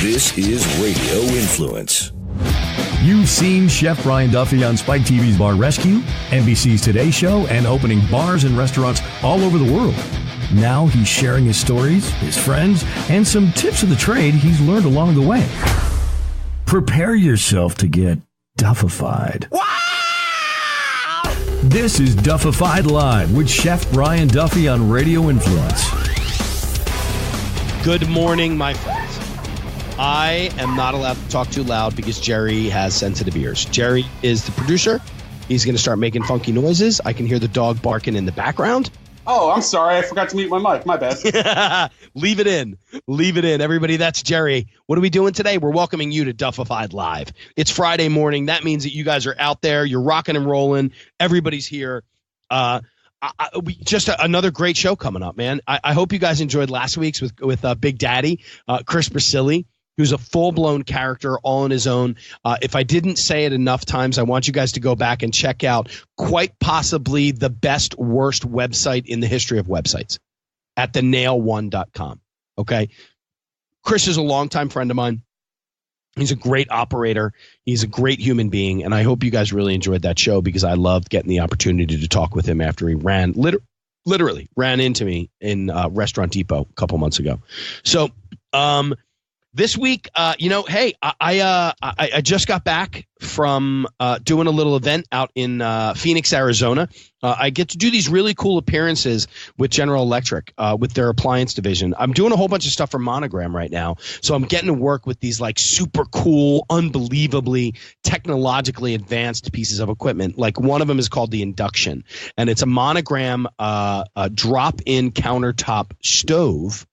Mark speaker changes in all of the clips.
Speaker 1: This is Radio Influence.
Speaker 2: You've seen Chef Brian Duffy on Spike TV's Bar Rescue, NBC's Today Show, and opening bars and restaurants all over the world. Now he's sharing his stories, his friends, and some tips of the trade he's learned along the way. Prepare yourself to get Duffified. Wow! This is Duffified Live with Chef Brian Duffy on Radio Influence.
Speaker 3: Good morning, my friends. I am not allowed to talk too loud because Jerry has sensitive ears. Jerry is the producer. He's going to start making funky noises. I can hear the dog barking in the background.
Speaker 4: Oh, I'm sorry. I forgot to mute my mic. My bad.
Speaker 3: Leave it in. Leave it in. Everybody, that's Jerry. What are we doing today? We're welcoming you to Duffified Live. It's Friday morning. That means that you guys are out there. You're rocking and rolling. Everybody's here. Another great show coming up, man. I hope you guys enjoyed last week's with Big Daddy, Chris Brasili, who's a full-blown character all on his own. If I didn't say it enough times, I want you guys to go back and check out quite possibly the best, worst website in the history of websites at thenail1.com. Okay? Chris is a longtime friend of mine. He's a great operator. He's a great human being, and I hope you guys really enjoyed that show because I loved getting the opportunity to talk with him after he literally ran into me in Restaurant Depot a couple months ago. So, this week, hey, I just got back from doing a little event out in Phoenix, Arizona. I get to do these really cool appearances with General Electric with their appliance division. I'm doing a whole bunch of stuff for Monogram right now. So I'm getting to work with these like super cool, unbelievably technologically advanced pieces of equipment. Like one of them is called the Induction, and it's a Monogram drop-in countertop stove.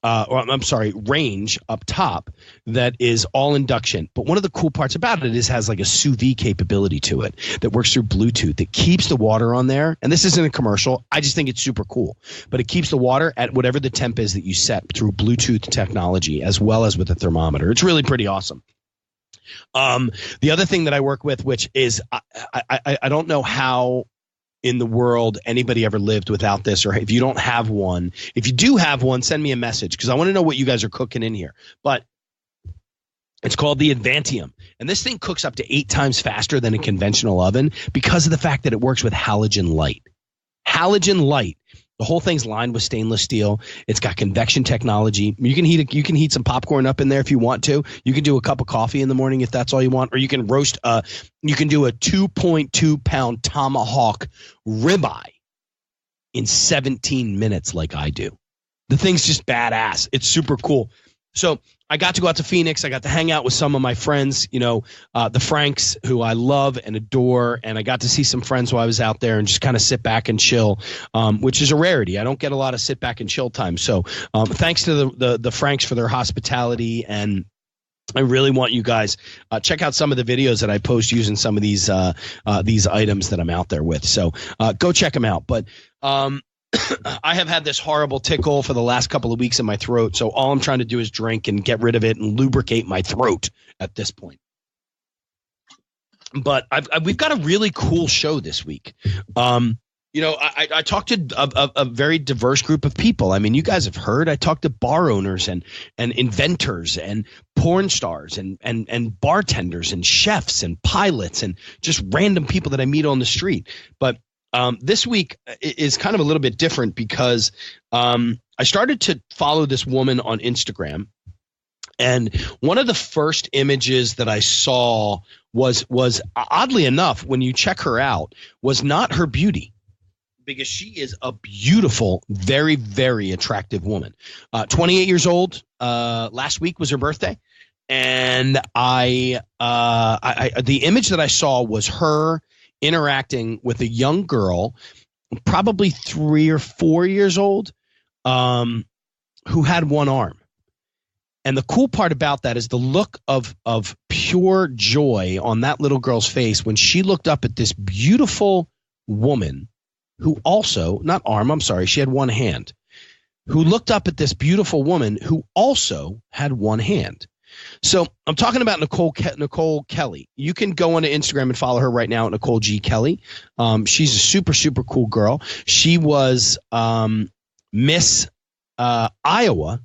Speaker 3: Range up top that is all induction. But one of the cool parts about it is has like a sous vide capability to it that works through Bluetooth that keeps the water on there. And this isn't a commercial. I just think it's super cool. But it keeps the water at whatever the temp is that you set through Bluetooth technology as well as with a thermometer. It's really pretty awesome. The other thing that I work with, which is I don't know how in the world anybody ever lived without this, or if you don't have one, if you do have one, send me a message because I want to know what you guys are cooking in here. But it's called the Advantium, and this thing cooks up to 8 times faster than a conventional oven because of the fact that it works with halogen light. The whole thing's lined with stainless steel. It's got convection technology. You can heat some popcorn up in there if you want to. You can do a cup of coffee in the morning if that's all you want, or you can roast. You can do a 2.2 pound tomahawk ribeye in 17 minutes, like I do. The thing's just badass. It's super cool. So I got to go out to Phoenix. I got to hang out with some of my friends, the Franks, who I love and adore. And I got to see some friends while I was out there and just kind of sit back and chill, which is a rarity. I don't get a lot of sit back and chill time. So thanks to the Franks for their hospitality. And I really want you guys check out some of the videos that I post using some of these items that I'm out there with. So go check them out. But I have had this horrible tickle for the last couple of weeks in my throat, so all I'm trying to do is drink and get rid of it and lubricate my throat at this point. But we've got a really cool show this week. I talked to a very diverse group of people. I mean, you guys have heard. I talked to bar owners and inventors and porn stars and bartenders and chefs and pilots and just random people that I meet on the street. But this week is kind of a little bit different because I started to follow this woman on Instagram, and one of the first images that I saw was oddly enough, when you check her out, was not her beauty, because she is a beautiful, very, very attractive woman. 28 years old. Last week was her birthday, and the image that I saw was her interacting with a young girl, probably 3 or 4 years old, who had one arm. And the cool part about that is the look of pure joy on that little girl's face when she looked up at this beautiful woman who also, not arm, I'm sorry, she had one hand, who looked up at this beautiful woman who also had one hand. So I'm talking about Nicole Kelly. You can go onto Instagram and follow her right now at Nicole G. Kelly. She's a super, super cool girl. She was Miss Iowa,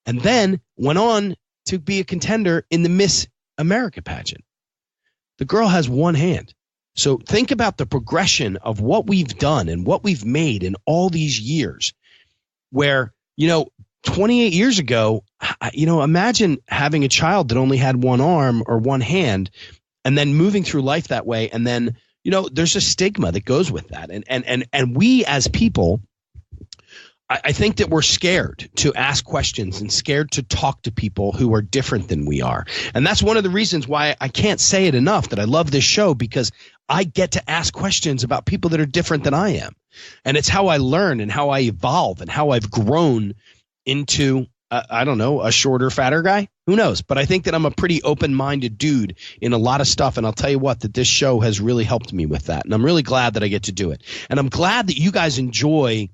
Speaker 3: and then went on to be a contender in the Miss America pageant. The girl has one hand. So think about the progression of what we've done and what we've made in all these years where, 28 years ago, imagine having a child that only had one arm or one hand and then moving through life that way. And then, there's a stigma that goes with that. And we as people, I think that we're scared to ask questions and scared to talk to people who are different than we are. And that's one of the reasons why I can't say it enough that I love this show, because I get to ask questions about people that are different than I am. And it's how I learn and how I evolve and how I've grown into, a shorter, fatter guy. Who knows? But I think that I'm a pretty open-minded dude in a lot of stuff. And I'll tell you what, that this show has really helped me with that. And I'm really glad that I get to do it. And I'm glad that you guys enjoy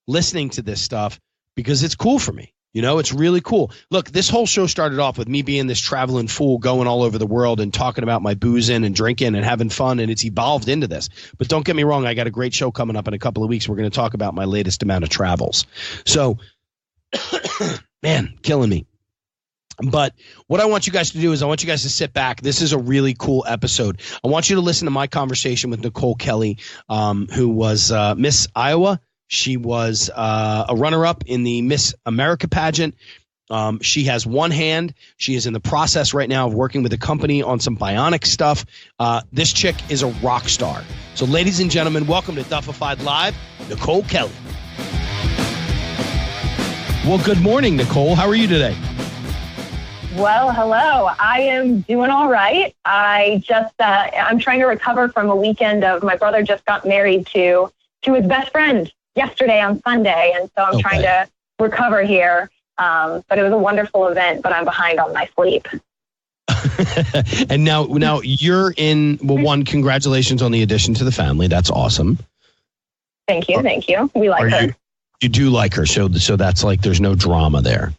Speaker 3: listening to this stuff because it's cool for me. It's really cool. Look, this whole show started off with me being this traveling fool going all over the world and talking about my boozing and drinking and having fun, and it's evolved into this. But don't get me wrong, I got a great show coming up in a couple of weeks. We're going to talk about my latest amount of travels. So, man, killing me. But what I want you guys to do is I want you guys to sit back. This is a really cool episode. I want you to listen to my conversation with Nicole Kelly, who was Miss Iowa. She was a runner-up in the Miss America pageant. She has one hand. She is in the process right now of working with a company on some Bionic stuff. This chick is a rock star. So, ladies and gentlemen, welcome to Duffified Live, Nicole Kelly. Well, good morning, Nicole. How are you today?
Speaker 5: Well, hello. I am doing all right. I'm trying to recover from a weekend of my brother just got married to his best friend yesterday on Sunday. And so I'm trying to recover here. But it was a wonderful event, but I'm behind on my sleep.
Speaker 3: And now you're in, well, one, congratulations on the addition to the family. That's awesome.
Speaker 5: Thank you. Thank you. We like her.
Speaker 3: You do like her. So that's like, there's no drama there.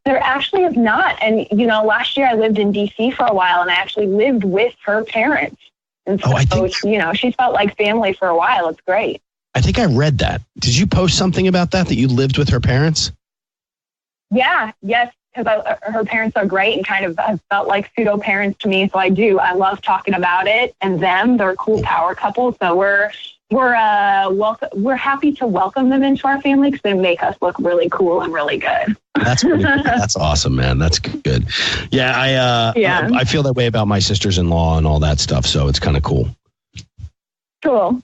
Speaker 5: There actually is not. And, last year I lived in D.C. for a while and I actually lived with her parents. And so,
Speaker 3: I think,
Speaker 5: she's felt like family for a while. It's great.
Speaker 3: I think I read that. Did you post something about that you lived with her parents?
Speaker 5: Yeah. Yes. Because her parents are great and kind of have felt like pseudo parents to me. So I do. I love talking about it and them. They're a cool power couple. So we're happy to welcome them into our family because they make us look really cool and really good.
Speaker 3: That's awesome, man. That's good. Yeah, I feel that way about my sisters-in-law and all that stuff. So it's kind of cool.
Speaker 5: Cool.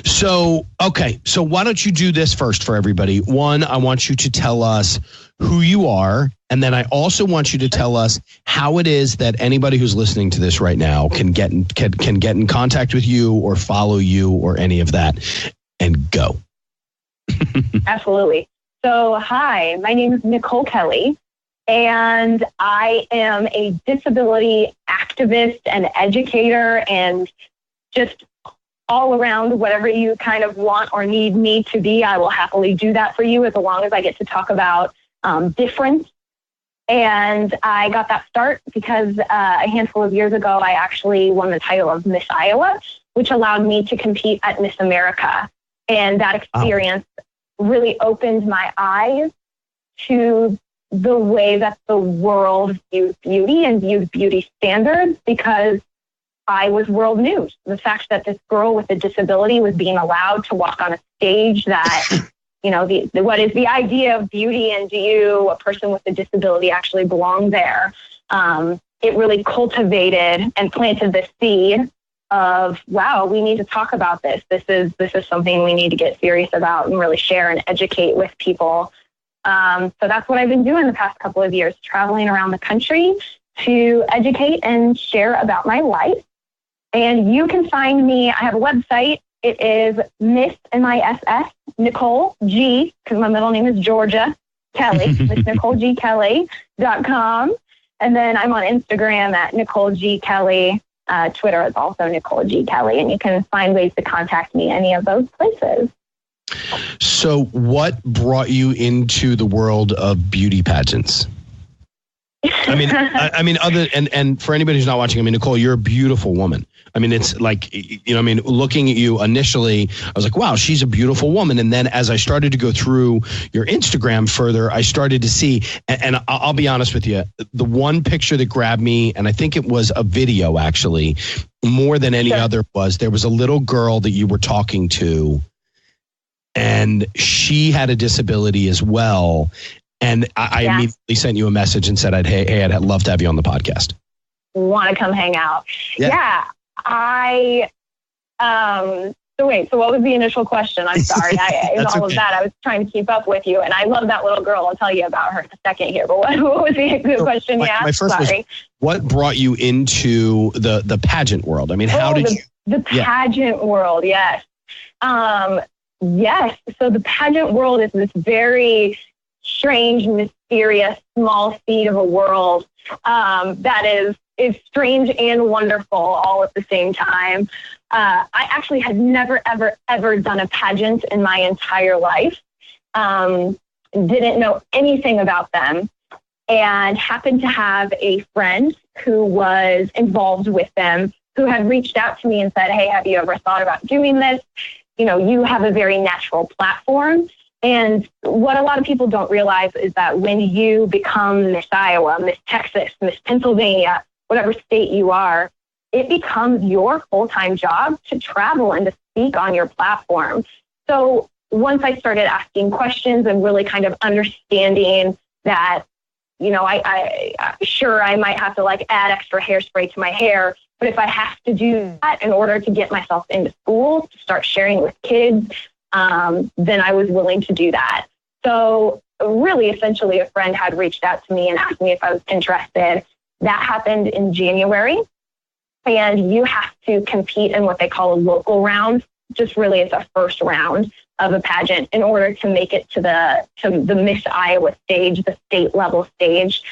Speaker 3: So, okay. So why don't you do this first for everybody? One, I want you to tell us who you are. And then I also want you to tell us how it is that anybody who's listening to this right now can get in contact with you or follow you or any of that, and go.
Speaker 5: Absolutely. So, hi, my name is Nicole Kelly, and I am a disability activist and educator and just all around whatever you kind of want or need me to be. I will happily do that for you as long as I get to talk about difference. And I got that start because a handful of years ago, I actually won the title of Miss Iowa, which allowed me to compete at Miss America. And that experience really opened my eyes to the way that the world views beauty and views beauty standards, because I was world news. The fact that this girl with a disability was being allowed to walk on a stage that what is the idea of beauty, and do a person with a disability actually belong there? It really cultivated and planted the seed of, wow, we need to talk about this. This is something we need to get serious about and really share and educate with people. So that's what I've been doing the past couple of years, traveling around the country to educate and share about my life. And you can find me, I have a website. It is Miss MISS Nicole G, because my middle name is Georgia Kelly, MissNicoleGKelly.com. And then I'm on Instagram at Nicole G Kelly. Twitter is also Nicole G Kelly, and you can find ways to contact me any of those places.
Speaker 3: So what brought you into the world of beauty pageants? I mean, and for anybody who's not watching, I mean, Nicole, you're a beautiful woman. I mean, it's like, I mean, looking at you initially, I was like, wow, she's a beautiful woman. And then as I started to go through your Instagram further, I started to see, and I'll be honest with you, the one picture that grabbed me, and I think it was a video actually, more than any other, was there was a little girl that you were talking to, and she had a disability as well. And I immediately sent you a message and said, hey, I'd love to have you on the podcast.
Speaker 5: Want to come hang out. Yeah. So what was the initial question? I'm sorry. All of that. I was trying to keep up with you. And I love that little girl. I'll tell you about her in a second here. But what was the question you asked?
Speaker 3: My first was, what brought you into the pageant world? I mean, how did you...
Speaker 5: The pageant world, yes. Yes. So the pageant world is this very strange, mysterious, small seed of a world that is strange and wonderful all at the same time. I actually had never, ever done a pageant in my entire life. Didn't know anything about them, and happened to have a friend who was involved with them, who had reached out to me and said, hey, have you ever thought about doing this? You know, you have a very natural platform. And what a lot of people don't realize is that when you become Miss Iowa, Miss Texas, Miss Pennsylvania, whatever state you are, it becomes your full-time job to travel and to speak on your platform. So once I started asking questions and really kind of understanding that, you know, I might have to like add extra hairspray to my hair, but if I have to do that in order to get myself into school, to start sharing with kids, then I was willing to do that. So really, essentially, a friend had reached out to me and asked me if I was interested. That happened in January. And you have to compete in what they call a local round. Just really, it's a first round of a pageant in order to make it to the Miss Iowa stage, the state level stage.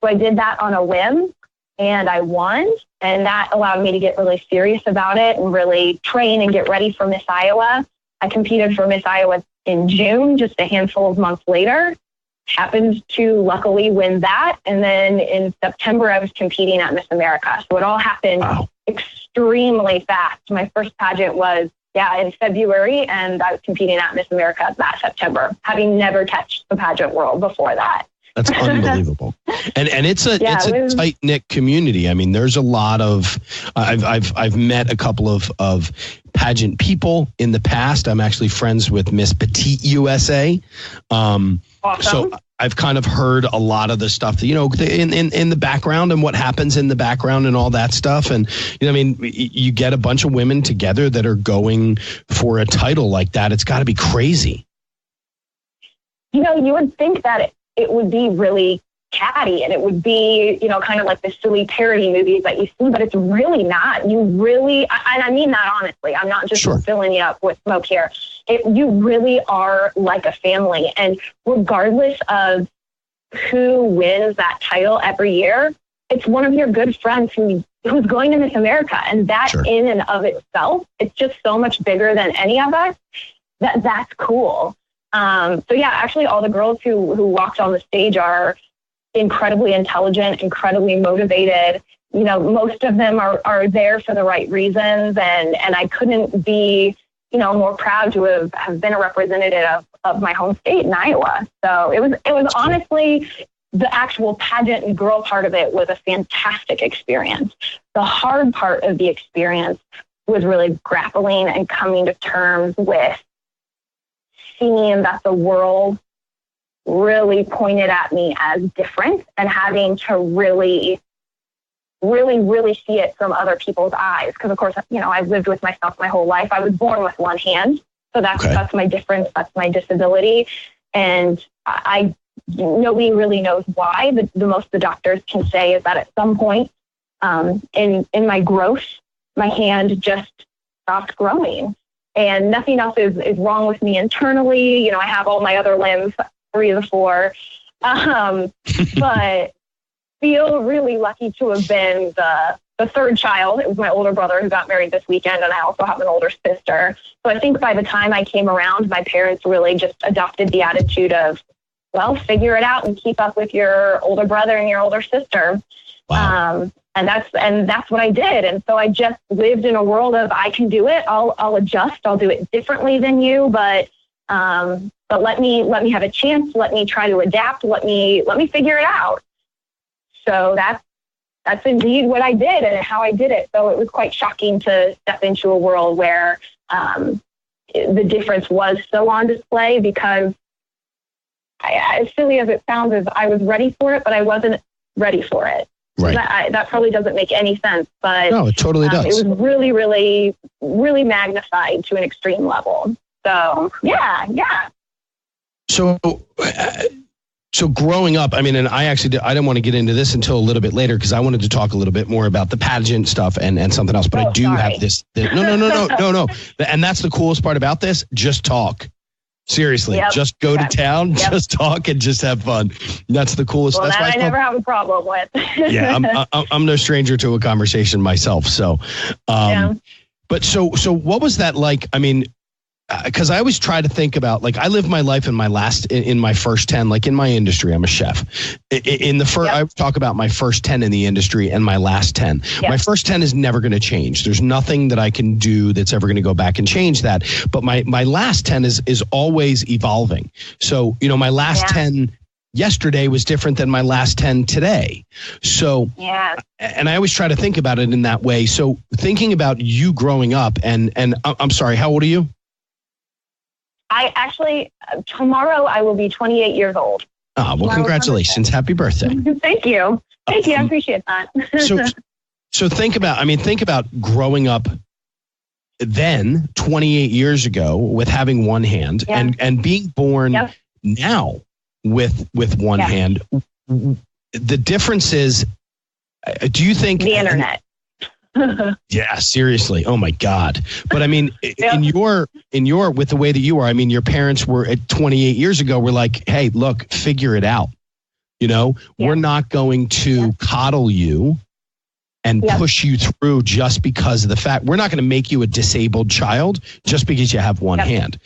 Speaker 5: So I did that on a whim, and I won. And that allowed me to get really serious about it and really train and get ready for Miss Iowa. I competed for Miss Iowa in June, just a handful of months later. Happened to luckily win that. And then in September, I was competing at Miss America. So it all happened extremely fast. My first pageant was, in February, and I was competing at Miss America that September, having never touched the pageant world before that.
Speaker 3: That's unbelievable. And it's a tight-knit community. I mean, there's a lot of, I've met a couple of pageant people in the past. I'm actually friends with Miss Petite USA. Awesome. So I've kind of heard a lot of the stuff that, you know, in the background and what happens in the background and all that stuff. And, you know, I mean, you get a bunch of women together that are going for a title like that. It's got to be crazy.
Speaker 5: You know, you would think that it would be really catty and it would be, you know, kind of like the silly parody movies that you see, but it's really not. You really, and I mean that honestly, I'm not just filling you up with smoke here. You really are like a family. And regardless of who wins that title every year, it's one of your good friends who's going to Miss America. And that in and of itself, it's just so much bigger than any of us. That's cool. So yeah, actually all the girls who walked on the stage are incredibly intelligent, incredibly motivated. You know, most of them are there for the right reasons. And I couldn't be, you know, more proud to have been a representative of my home state in Iowa. So it was honestly, the actual pageant and girl part of it was a fantastic experience. The hard part of the experience was really grappling and coming to terms with seeing that the world really pointed at me as different and having to really see it from other people's eyes. Because of course, you know, I've lived with myself my whole life. I was born with one hand. So that's my difference. That's my disability. And nobody really knows why. The most the doctors can say is that at some point in my growth, my hand just stopped growing. And nothing else is wrong with me internally. You know, I have all my other limbs, 3 of the 4. But feel really lucky to have been the third child. It was my older brother who got married this weekend, and I also have an older sister. So I think by the time I came around, my parents really just adopted the attitude of, well, figure it out and keep up with your older brother and your older sister.
Speaker 3: Wow.
Speaker 5: And that's what I did. And so I just lived in a world of, I can do it. I'll adjust. I'll do it differently than you, but let me have a chance. Let me try to adapt. Let me figure it out. So that's indeed what I did and how I did it. So it was quite shocking to step into a world where the difference was so on display, because as silly as it sounds, is I was ready for it, but I wasn't ready for it.
Speaker 3: Right.
Speaker 5: That probably doesn't make any sense, but
Speaker 3: no, it totally does.
Speaker 5: It was really, really, really magnified to an extreme level. So yeah.
Speaker 3: So growing up, I mean, and I didn't want to get into this until a little bit later, because I wanted to talk a little bit more about the pageant stuff and something else. But I do have this. No. And that's the coolest part about this. Just talk. Seriously, just go to town, just talk, and just have fun. That's the coolest.
Speaker 5: Well,
Speaker 3: that's
Speaker 5: that I never have a problem with.
Speaker 3: Yeah, I'm no stranger to a conversation myself. So, but so what was that like? I mean, because I always try to think about, like, I lived my life in my first 10, like in my industry, I'm a chef. I talk about my first 10 in the industry and my last 10. Yep. My first 10 is never going to change. There's nothing that I can do that's ever going to go back and change that. But my last 10 is always evolving. So, my last 10 yesterday was different than my last 10 today. So, and I always try to think about it in that way. So thinking about you growing up and I'm sorry, how old are you?
Speaker 5: I actually, tomorrow I will be 28 years old.
Speaker 3: Oh, well, congratulations. Happy birthday.
Speaker 5: Thank you. I appreciate that.
Speaker 3: So think about growing up then 28 years ago with having one hand and being born now with one hand. The difference is, do you think
Speaker 5: the internet?
Speaker 3: Yeah, seriously. Oh my God. But I mean, in your, with the way that you are, I mean, your parents were at 28 years ago, were like, hey, look, figure it out. We're not going to coddle you and push you through just because of the fact we're not going to make you a disabled child just because you have one hand.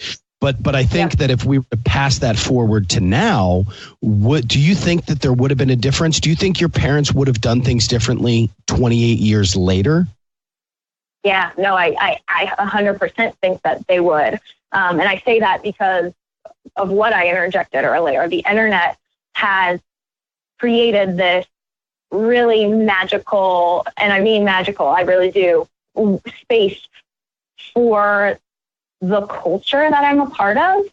Speaker 3: But I think that if we were to pass that forward to now, do you think that there would have been a difference? Do you think your parents would have done things differently 28 years later?
Speaker 5: Yeah, no, I 100% think that they would. And I say that because of what I interjected earlier. The internet has created this really magical, and I mean magical, I really do, space for the culture that I'm a part of.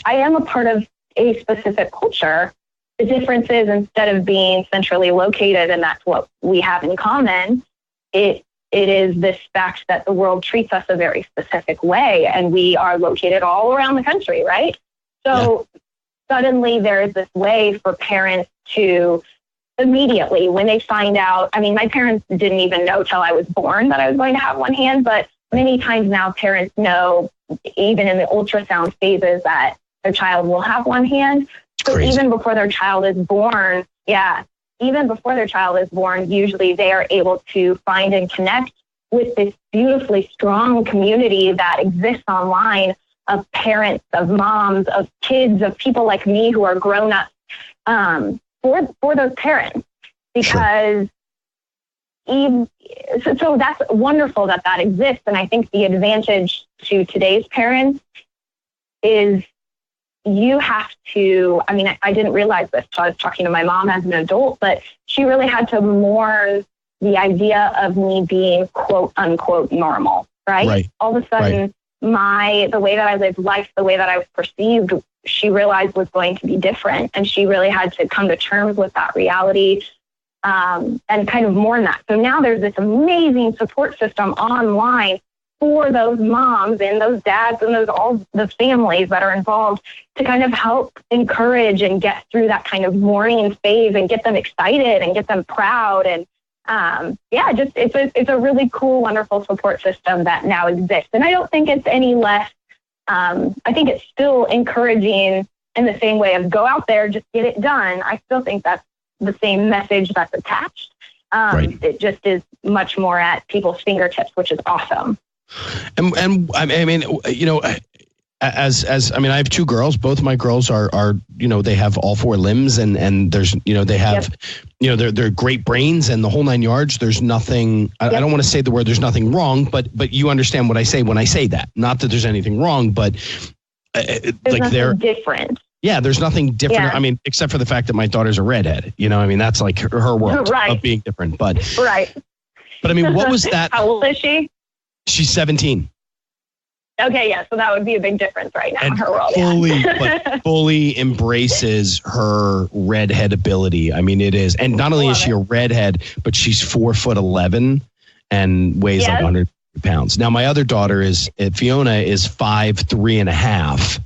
Speaker 5: I am a part of a specific culture. The difference is, instead of being centrally located, and that's what we have in common, it is this fact that the world treats us a very specific way, and we are located all around the country, right? So suddenly there is this way for parents to immediately, when they find out, I mean, my parents didn't even know till I was born that I was going to have one hand, but many times now parents know, even in the ultrasound phases, that their child will have one hand. So even before their child is born, usually they are able to find and connect with this beautifully strong community that exists online of parents, of moms, of kids, of people like me who are grown up for those parents. Because so that's wonderful that exists. And I think the advantage to today's parents is you have to, I mean, I didn't realize this till I was talking to my mom as an adult, but she really had to mourn the idea of me being quote unquote normal, right? All of a sudden, the way that I lived life, the way that I was perceived, she realized was going to be different. And she really had to come to terms with that reality and kind of mourn that. So now there's this amazing support system online for those moms and those dads and all the families that are involved to kind of help encourage and get through that kind of mourning phase and get them excited and get them proud. And it's a really cool, wonderful support system that now exists. And I don't think it's any less. I think it's still encouraging in the same way of go out there, just get it done. I still think that's the same message that's attached. It just is much more at people's fingertips, which is awesome.
Speaker 3: And I mean, I mean, I have two girls. Both of my girls are they have all four limbs, and there's they have they're great brains and the whole nine yards. There's nothing. I don't want to say the word. There's nothing wrong, but you understand what I say when I say that. Not that there's anything wrong, but they're
Speaker 5: different.
Speaker 3: Yeah, there's nothing different.
Speaker 5: Yeah.
Speaker 3: I mean, except for the fact that my daughter's a redhead. I mean, that's like her world of being different. But But I mean, what was that?
Speaker 5: How old is she?
Speaker 3: She's 17.
Speaker 5: Okay, yeah, so that would be a big difference right now in her world.
Speaker 3: Fully embraces her redhead ability. I mean, it is. And not only is she a redhead, but she's 4'11" and weighs like 100 pounds. Now, my other daughter Fiona is 5'3.5"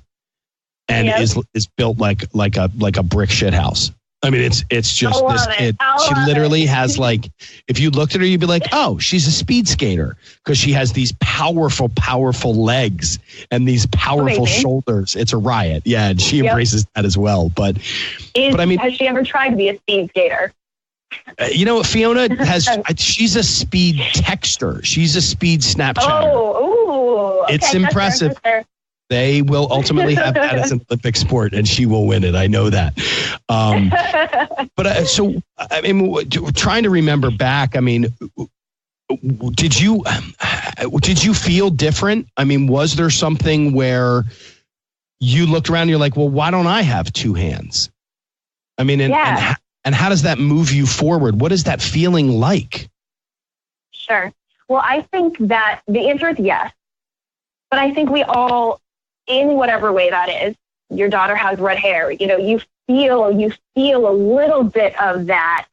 Speaker 3: and is built like a brick shit house. I mean, it's just this kid. She literally has if you looked at her, you'd be like, oh, she's a speed skater because she has these powerful legs and these powerful shoulders. It's a riot. Yeah, and she embraces that as well. But I mean,
Speaker 5: has she ever tried to be a speed skater?
Speaker 3: Fiona she's a speed texter. She's a speed Snapchatter.
Speaker 5: Okay,
Speaker 3: it's impressive.
Speaker 5: That's fair.
Speaker 3: They will ultimately have that as an Olympic sport, and she will win it. I know that. But so, I mean, trying to remember back, I mean, did you feel different? I mean, was there something where you looked around and you're like, well, why don't I have two hands? I mean, and how does that move you forward? What is that feeling like?
Speaker 5: Sure. Well, I think that the answer is yes. But I think we all, in whatever way that is, your daughter has red hair, you feel a little bit of that.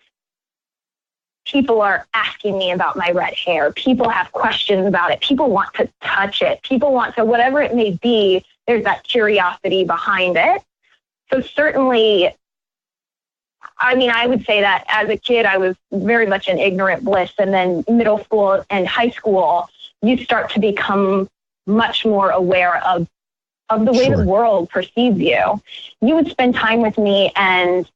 Speaker 5: People are asking me about my red hair. People have questions about it. People want to touch it. People want to, whatever it may be, there's that curiosity behind it. So certainly, I mean, I would say that as a kid, I was very much in ignorant bliss. And then middle school and high school, you start to become much more aware of the way the world perceives you. You would spend time with me, and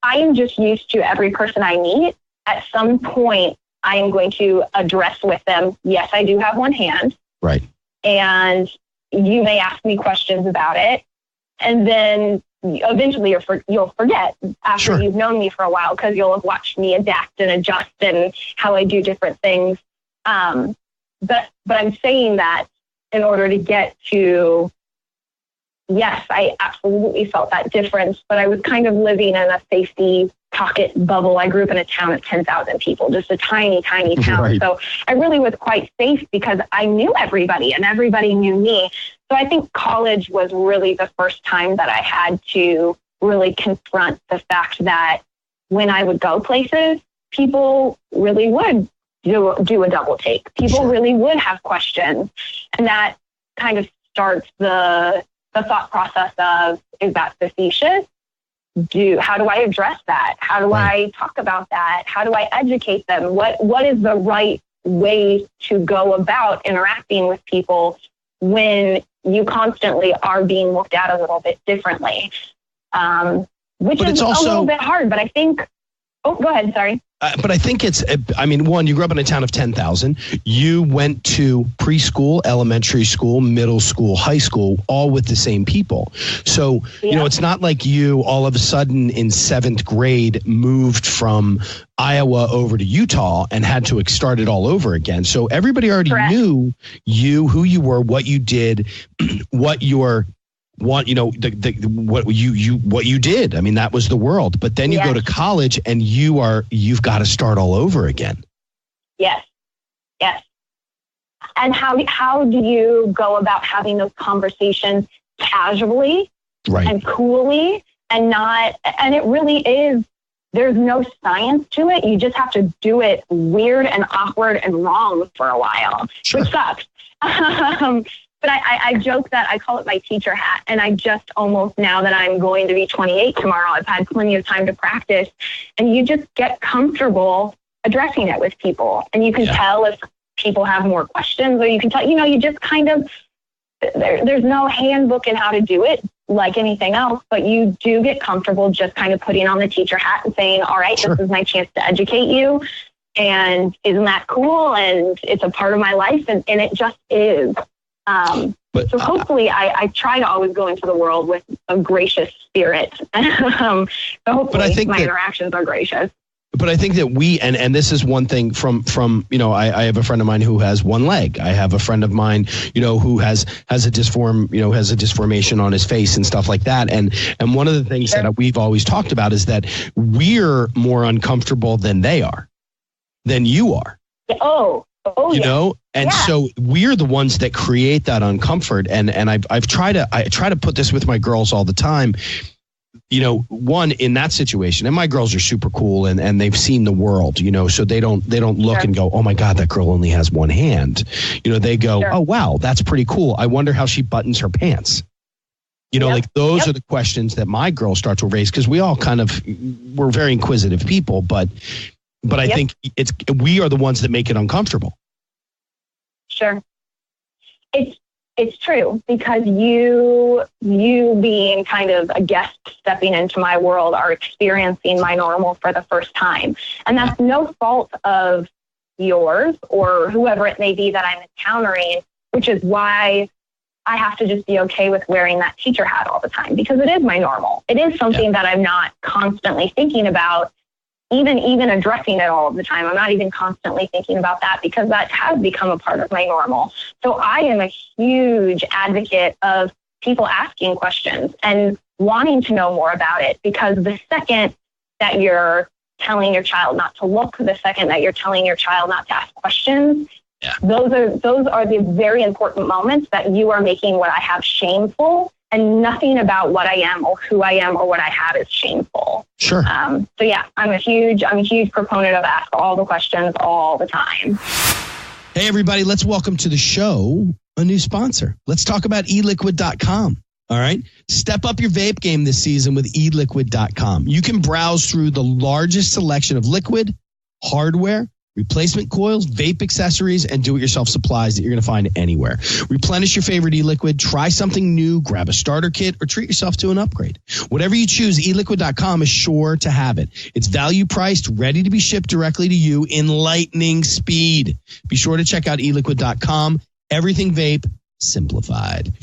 Speaker 5: I am just used to every person I meet. At some point, I am going to address with them, yes, I do have one hand.
Speaker 3: Right.
Speaker 5: And you may ask me questions about it. And then eventually you'll forget after you've known me for a while, because you'll have watched me adapt and adjust and how I do different things. But I'm saying that in order to get to, yes, I absolutely felt that difference, but I was kind of living in a safety pocket bubble. I grew up in a town of 10,000 people, just a tiny, tiny town. Right. So I really was quite safe because I knew everybody and everybody knew me. So I think college was really the first time that I had to really confront the fact that when I would go places, people really would do a double take. People really would have questions. And that kind of starts the thought process of, is that facetious? How do I address that? How do I talk about that? How do I educate them? What is the right way to go about interacting with people when you constantly are being looked at a little bit differently? Which is also a little bit hard, but I think, go ahead, sorry.
Speaker 3: But I think one, you grew up in a town of 10,000. You went to preschool, elementary school, middle school, high school, all with the same people. So, it's not like you all of a sudden in 7th grade moved from Iowa over to Utah and had to start it all over again. So everybody already knew you, who you were, what you did, what what you did. I mean, that was the world. But then you go to college and you've got to start all over again.
Speaker 5: Yes. And how do you go about having those conversations casually and coolly and it really is, there's no science to it. You just have to do it weird and awkward and wrong for a while, which sucks. But I joke that I call it my teacher hat. And I just almost, now that I'm going to be 28 tomorrow, I've had plenty of time to practice. And you just get comfortable addressing it with people. And you can tell if people have more questions, or you can tell, you just kind of, there's no handbook in how to do it like anything else. But you do get comfortable just kind of putting on the teacher hat and saying, all right, this is my chance to educate you. And isn't that cool? And it's a part of my life. And it just is. So hopefully I try to always go into the world with a gracious spirit. So hopefully my interactions are gracious.
Speaker 3: But I think that we, and this is one thing from I have a friend of mine who has one leg. I have a friend of mine, who has a disformation on his face and stuff like that. And one of the things that we've always talked about is that we're more uncomfortable than they are, than you are. So we're the ones that create that uncomfort. And I try to put this with my girls all the time. One, in that situation, and my girls are super cool and they've seen the world, so they don't look and go, oh my God, that girl only has one hand. They go, oh wow, that's pretty cool. I wonder how she buttons her pants. Like those are the questions that my girls start to raise, because we all we're very inquisitive people, but I think we are the ones that make it uncomfortable.
Speaker 5: Sure. It's true, because you being kind of a guest stepping into my world are experiencing my normal for the first time. And that's no fault of yours or whoever it may be that I'm encountering, which is why I have to just be okay with wearing that teacher hat all the time, because it is my normal. It is something that I'm not constantly thinking about, even addressing it all the time. I'm not even constantly thinking about that, because that has become a part of my normal. So I am a huge advocate of people asking questions and wanting to know more about it, because the second that you're telling your child not to look, the second that you're telling your child not to ask questions, those are the very important moments that you are making what I have shameful. And nothing about what I am or who I am or what I have is shameful.
Speaker 3: Sure.
Speaker 5: I'm a huge proponent of ask all the questions all the time.
Speaker 3: Hey everybody, let's welcome to the show a new sponsor. Let's talk about eliquid.com. All right. Step up your vape game this season with eliquid.com. You can browse through the largest selection of liquid, hardware, replacement coils, vape accessories, and do-it-yourself supplies that you're going to find anywhere. Replenish your favorite e-liquid, try something new, grab a starter kit, or treat yourself to an upgrade. Whatever you choose, eliquid.com is sure to have it. It's value-priced, ready to be shipped directly to you in lightning speed. Be sure to check out eliquid.com. Everything vape, simplified.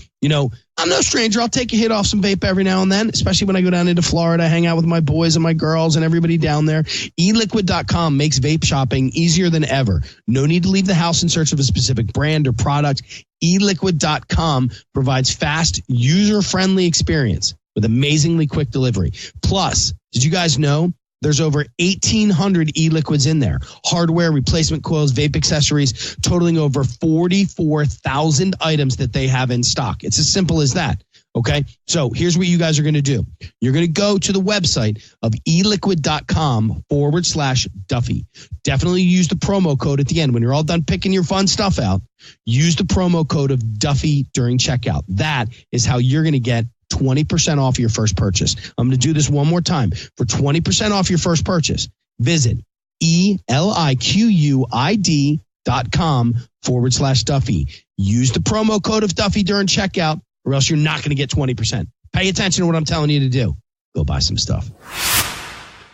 Speaker 3: I'm no stranger. I'll take a hit off some vape every now and then, especially when I go down into Florida, hang out with my boys and my girls and everybody down there. Eliquid.com makes vape shopping easier than ever. No need to leave the house in search of a specific brand or product. Eliquid.com provides fast, user-friendly experience with amazingly quick delivery. Plus, did you guys know there's over 1,800 e-liquids in there? Hardware, replacement coils, vape accessories, totaling over 44,000 items that they have in stock. It's as simple as that. Okay, so here's what you guys are going to do. You're going to go to the website of eliquid.com/Duffy. Definitely use the promo code at the end. When you're all done picking your fun stuff out, use the promo code of Duffy during checkout. That is how you're going to get 20% off your first purchase. I'm going to do this one more time. For 20% off your first purchase, visit eliquid.com/Duffy. Use the promo code of Duffy during checkout, or else you're not going to get 20%. Pay attention to what I'm telling you to do. Go buy some stuff.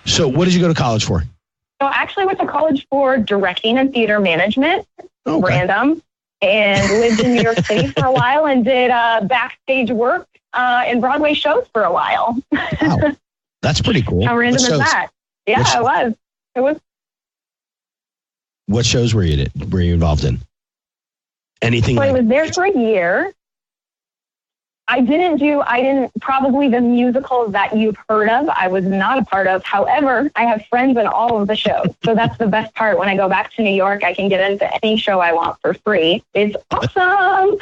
Speaker 3: So what did you go to college for?
Speaker 5: So I actually went to college for directing and theater management. Okay. Random. And lived in New York City for a while and did backstage work in Broadway shows for a while.
Speaker 3: Wow. That's pretty cool.
Speaker 5: How random is that? Yeah, it was.
Speaker 3: What shows were you involved in? Anything?
Speaker 5: So I was there for a year. I didn't probably the musicals that you've heard of, I was not a part of. However, I have friends in all of the shows. So that's the best part. When I go back to New York, I can get into any show I want for free. It's awesome.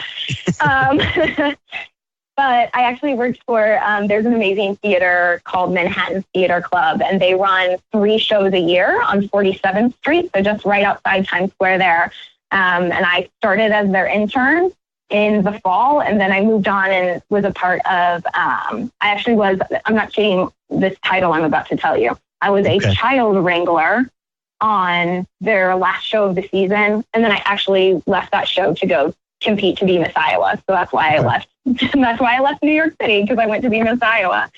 Speaker 5: But I actually worked for, there's an amazing theater called Manhattan Theater Club, and they run 3 shows a year on 47th Street, so just right outside Times Square there. And I started as their intern in the fall, and then I moved on and was a part of, I'm not kidding, this title I'm about to tell you. I was a child wrangler on their last show of the season, and then I actually left that show to go compete to be Miss Iowa. So that's why I left. That's why I left New York City, because I went to be Miss Iowa.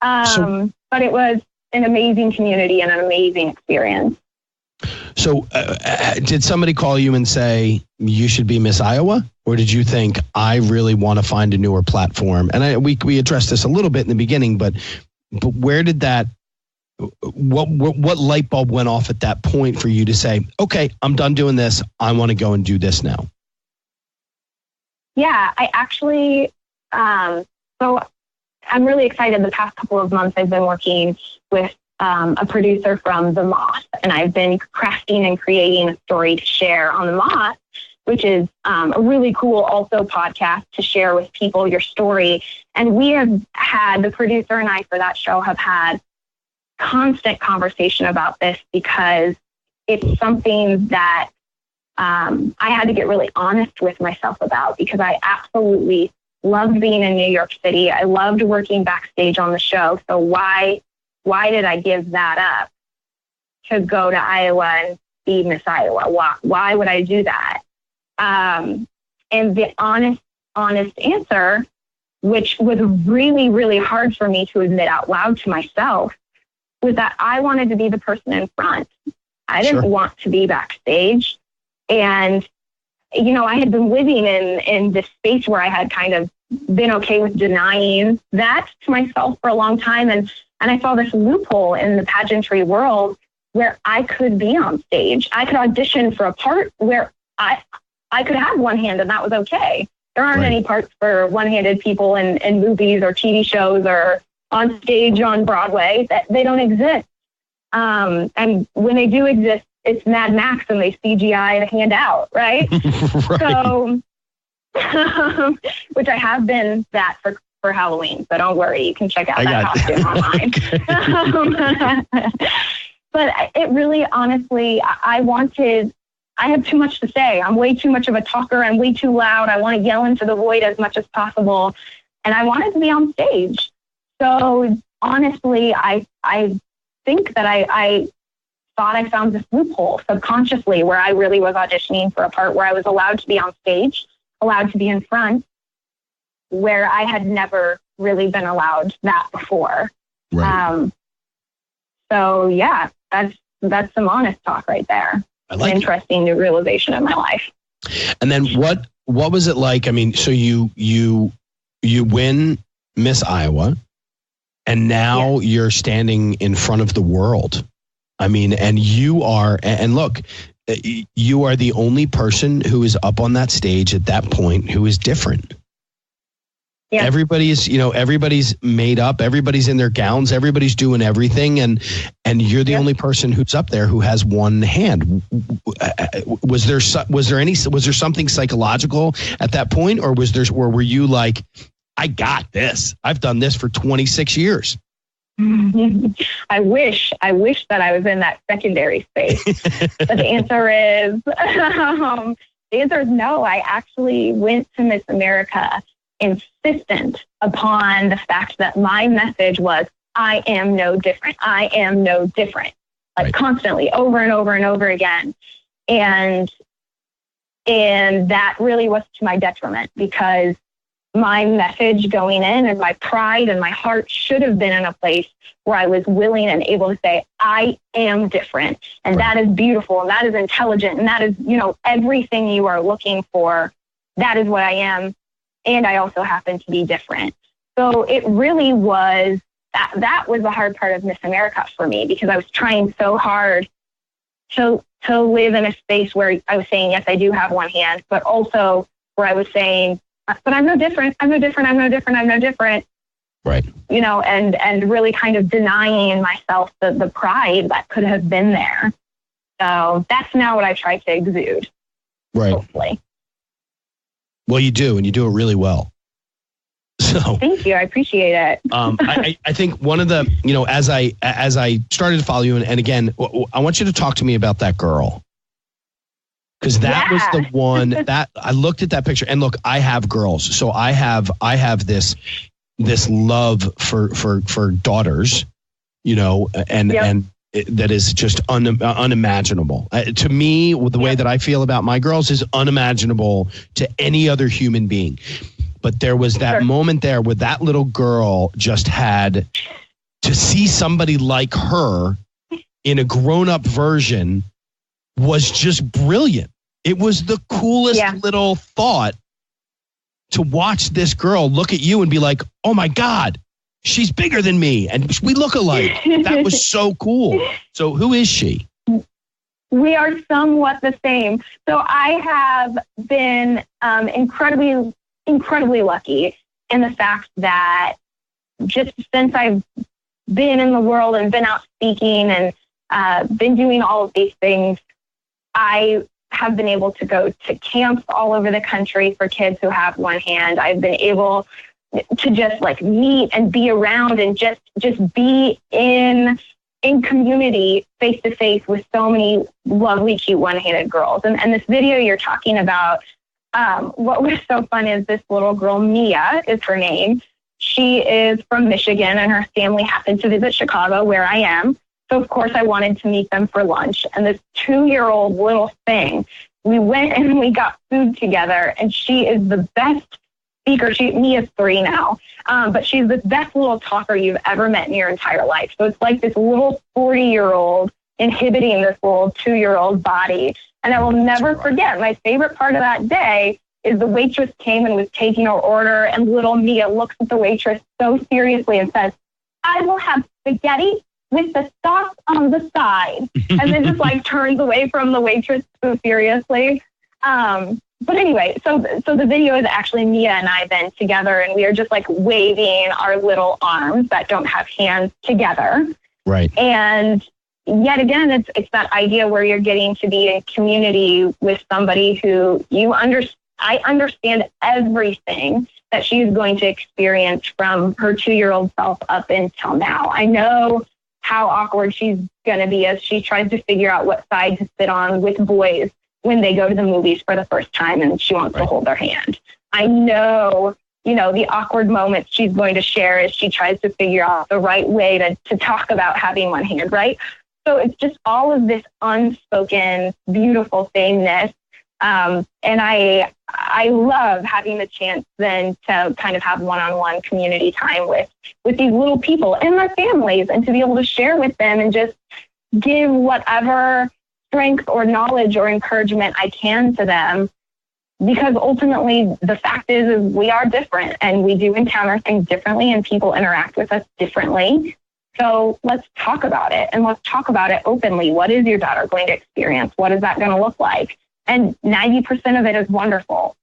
Speaker 5: But it was an amazing community and an amazing experience.
Speaker 3: So did somebody call you and say you should be Miss Iowa? Or did you think I really want to find a newer platform? And we addressed this a little bit in the beginning, but where did that, what light bulb went off at that point for you to say, okay, I'm done doing this. I want to go and do this now?
Speaker 5: Yeah, I actually, so I'm really excited. The past couple of months I've been working with a producer from The Moth, and I've been crafting and creating a story to share on The Moth, which is a really cool also podcast to share with people your story. And we have had, the producer and I for that show have had constant conversation about this because it's something that I had to get really honest with myself about, because I absolutely loved being in New York City. I loved working backstage on the show. So why did I give that up to go to Iowa and be Miss Iowa? Why would I do that? And the honest answer, which was really, really hard for me to admit out loud to myself, was that I wanted to be the person in front. I didn't want to be backstage. And, you know, I had been living in this space where I had kind of been okay with denying that to myself for a long time. And I saw this loophole in the pageantry world where I could be on stage. I could audition for a part where I could have one hand and that was okay. There aren't any parts for one-handed people in movies or TV shows or on stage on Broadway. That they don't exist. And when they do exist, it's Mad Max and they CGI the hand out, right? So, which I have been that for Halloween. So don't worry, you can check out that costume online. But it really, honestly, I have too much to say. I'm way too much of a talker. I'm way too loud. I want to yell into the void as much as possible. And I wanted to be on stage. So honestly, I think that I thought I found this loophole subconsciously where I really was auditioning for a part where I was allowed to be on stage, allowed to be in front, where I had never really been allowed that before. Right. So yeah, that's some honest talk right there. I like an interesting new realization in my life.
Speaker 3: And then what was it like? I mean, so you win Miss Iowa, and now you're standing in front of the world. I mean, and you are, and look, you are the only person who is up on that stage at that point who is different. Yeah. Everybody's made up. Everybody's in their gowns. Everybody's doing everything. And you're the only person who's up there who has one hand. Was there something psychological at that point? Or were you like, I got this. I've done this for 26 years.
Speaker 5: I wish that I was in that secondary space. But the answer is, no. I actually went to Miss America insistent upon the fact that my message was, I am no different. I am no different. Like constantly, over and over and over again. And that really was to my detriment, because my message going in and my pride and my heart should have been in a place where I was willing and able to say, I am different. And that is beautiful. And that is intelligent. And that is, everything you are looking for. That is what I am. And I also happen to be different. So it really was, that was the hard part of Miss America for me, because I was trying so hard to live in a space where I was saying, yes, I do have one hand, but also where I was saying, but I'm no different. I'm no different. I'm no different. I'm no different.
Speaker 3: Right.
Speaker 5: And really kind of denying in myself the pride that could have been there. So that's now what I try to exude.
Speaker 3: Right.
Speaker 5: Hopefully.
Speaker 3: Well, you do, and you do it really well. So
Speaker 5: thank you. I appreciate it.
Speaker 3: I think one of the, as I started to follow you, and again, I want you to talk to me about that girl. Because that was the one that I looked at that picture, and look, I have girls, so I have this love for daughters, and that is just unimaginable. To me, the way that I feel about my girls is unimaginable to any other human being. But there was that moment there where that little girl just had to see somebody like her in a grown-up version was just brilliant. It was the coolest little thought to watch this girl look at you and be like, oh my God, she's bigger than me and we look alike. That was so cool. So who is she?
Speaker 5: We are somewhat the same. So I have been incredibly lucky in the fact that just since I've been in the world and been out speaking and been doing all of these things, I have been able to go to camps all over the country for kids who have one hand. I've been able to just like meet and be around and just be in community face to face with so many lovely, cute one-handed girls. And this video you're talking about, what was so fun is this little girl, Mia is her name. She is from Michigan and her family happened to visit Chicago where I am. So, of course, I wanted to meet them for lunch. And this 2-year-old little thing, we went and we got food together. And she is the best speaker. Mia's 3 now. But she's the best little talker you've ever met in your entire life. So it's like this little 40-year-old inhibiting this little 2-year-old body. And I will never forget, my favorite part of that day is the waitress came and was taking our order. And little Mia looks at the waitress so seriously and says, I will have spaghetti with the sauce on the side, and then just like turns away from the waitress so seriously. But anyway, so the video is actually Mia and I then together, and we are just like waving our little arms that don't have hands together.
Speaker 3: Right.
Speaker 5: And yet again, it's that idea where you're getting to be in community with somebody who I understand everything that she is going to experience from her 2-year-old self up until now. I know how awkward she's going to be as she tries to figure out what side to sit on with boys when they go to the movies for the first time and she wants to hold their hand. I know, the awkward moments she's going to share as she tries to figure out the right way to talk about having one hand, right? So it's just all of this unspoken, beautiful sameness. And I love having the chance then to kind of have one-on-one community time with these little people and their families, and to be able to share with them and just give whatever strength or knowledge or encouragement I can to them. Because ultimately the fact is we are different and we do encounter things differently and people interact with us differently. So let's talk about it, and let's talk about it openly. What is your daughter going to experience? What is that going to look like? And 90% of it is wonderful,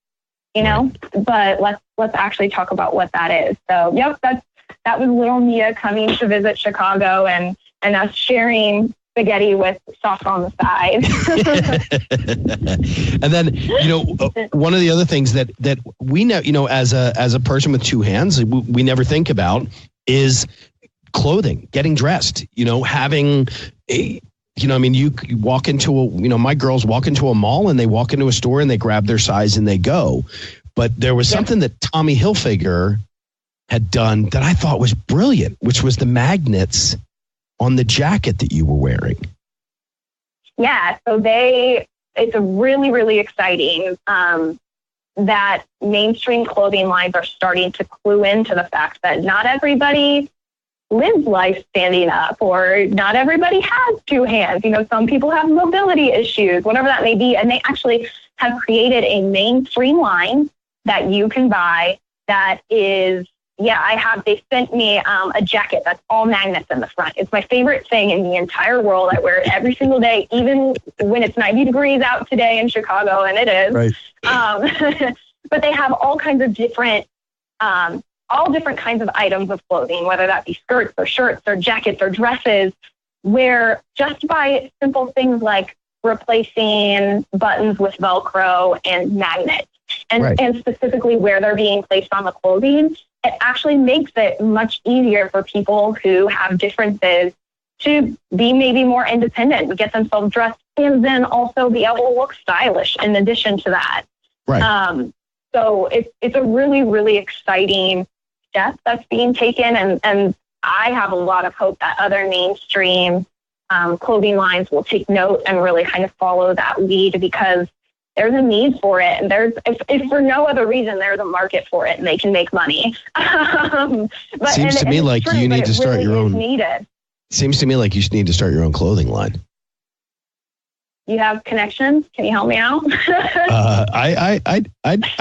Speaker 5: but let's actually talk about what that is. So, yep, that was little Mia coming to visit Chicago and us sharing spaghetti with sauce on the side.
Speaker 3: And then, one of the other things that we know, as a person with 2 hands, we never think about is clothing, getting dressed, having a, you walk into my girls walk into a mall and they walk into a store and they grab their size and they go. But there was something that Tommy Hilfiger had done that I thought was brilliant, which was the magnets on the jacket that you were wearing.
Speaker 5: Yeah. So it's a really, really exciting, that mainstream clothing lines are starting to clue into the fact that not everybody lives life standing up, or not everybody has 2 hands. Some people have mobility issues, whatever that may be. And they actually have created a mainstream line that you can buy that is, they sent me a jacket that's all magnets in the front. It's my favorite thing in the entire world. I wear it every single day, even when it's 90 degrees out today in Chicago, and it is. Right. But they have all kinds of different kinds of items of clothing, whether that be skirts or shirts or jackets or dresses, where just by simple things like replacing buttons with Velcro and magnets, and specifically where they're being placed on the clothing, it actually makes it much easier for people who have differences to be maybe more independent, get themselves dressed, and then also be able to look stylish in addition to that. Right. So it's a really, really exciting step that's being taken, and I have a lot of hope that other mainstream clothing lines will take note and really kind of follow that lead, because there's a need for it, and if for no other reason, there's a market for it, and they can make money.
Speaker 3: Seems to me like you need to start your own.
Speaker 5: Needed.
Speaker 3: Seems to me like you need to start your own clothing line.
Speaker 5: You have connections? Can you help me out?
Speaker 3: I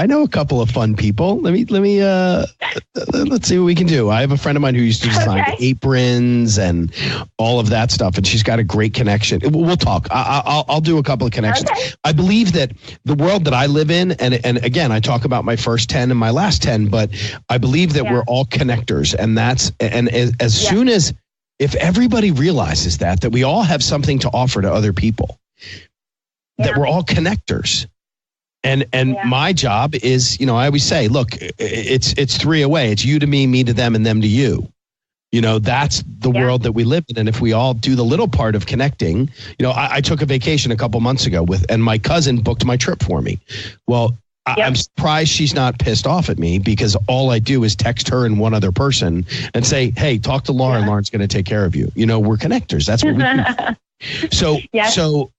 Speaker 3: know a couple of fun people. Let me let's see what we can do. I have a friend of mine who used to design aprons and all of that stuff, and she's got a great connection. We'll talk. I'll do a couple of connections.
Speaker 5: Okay.
Speaker 3: I believe that the world that I live in, and again, I talk about my first 10 and my last 10, but I believe that we're all connectors, and as soon as if everybody realizes that we all have something to offer to other people. That we're all connectors. And my job is, I always say, look, it's three away. It's you to me, me to them, and them to you. That's the world that we live in. And if we all do the little part of connecting, I took a vacation a couple months ago and my cousin booked my trip for me. Well, I'm surprised she's not pissed off at me because all I do is text her and one other person and say, hey, talk to Lauren. Lauren's going to take care of you. We're connectors. That's what we do. So,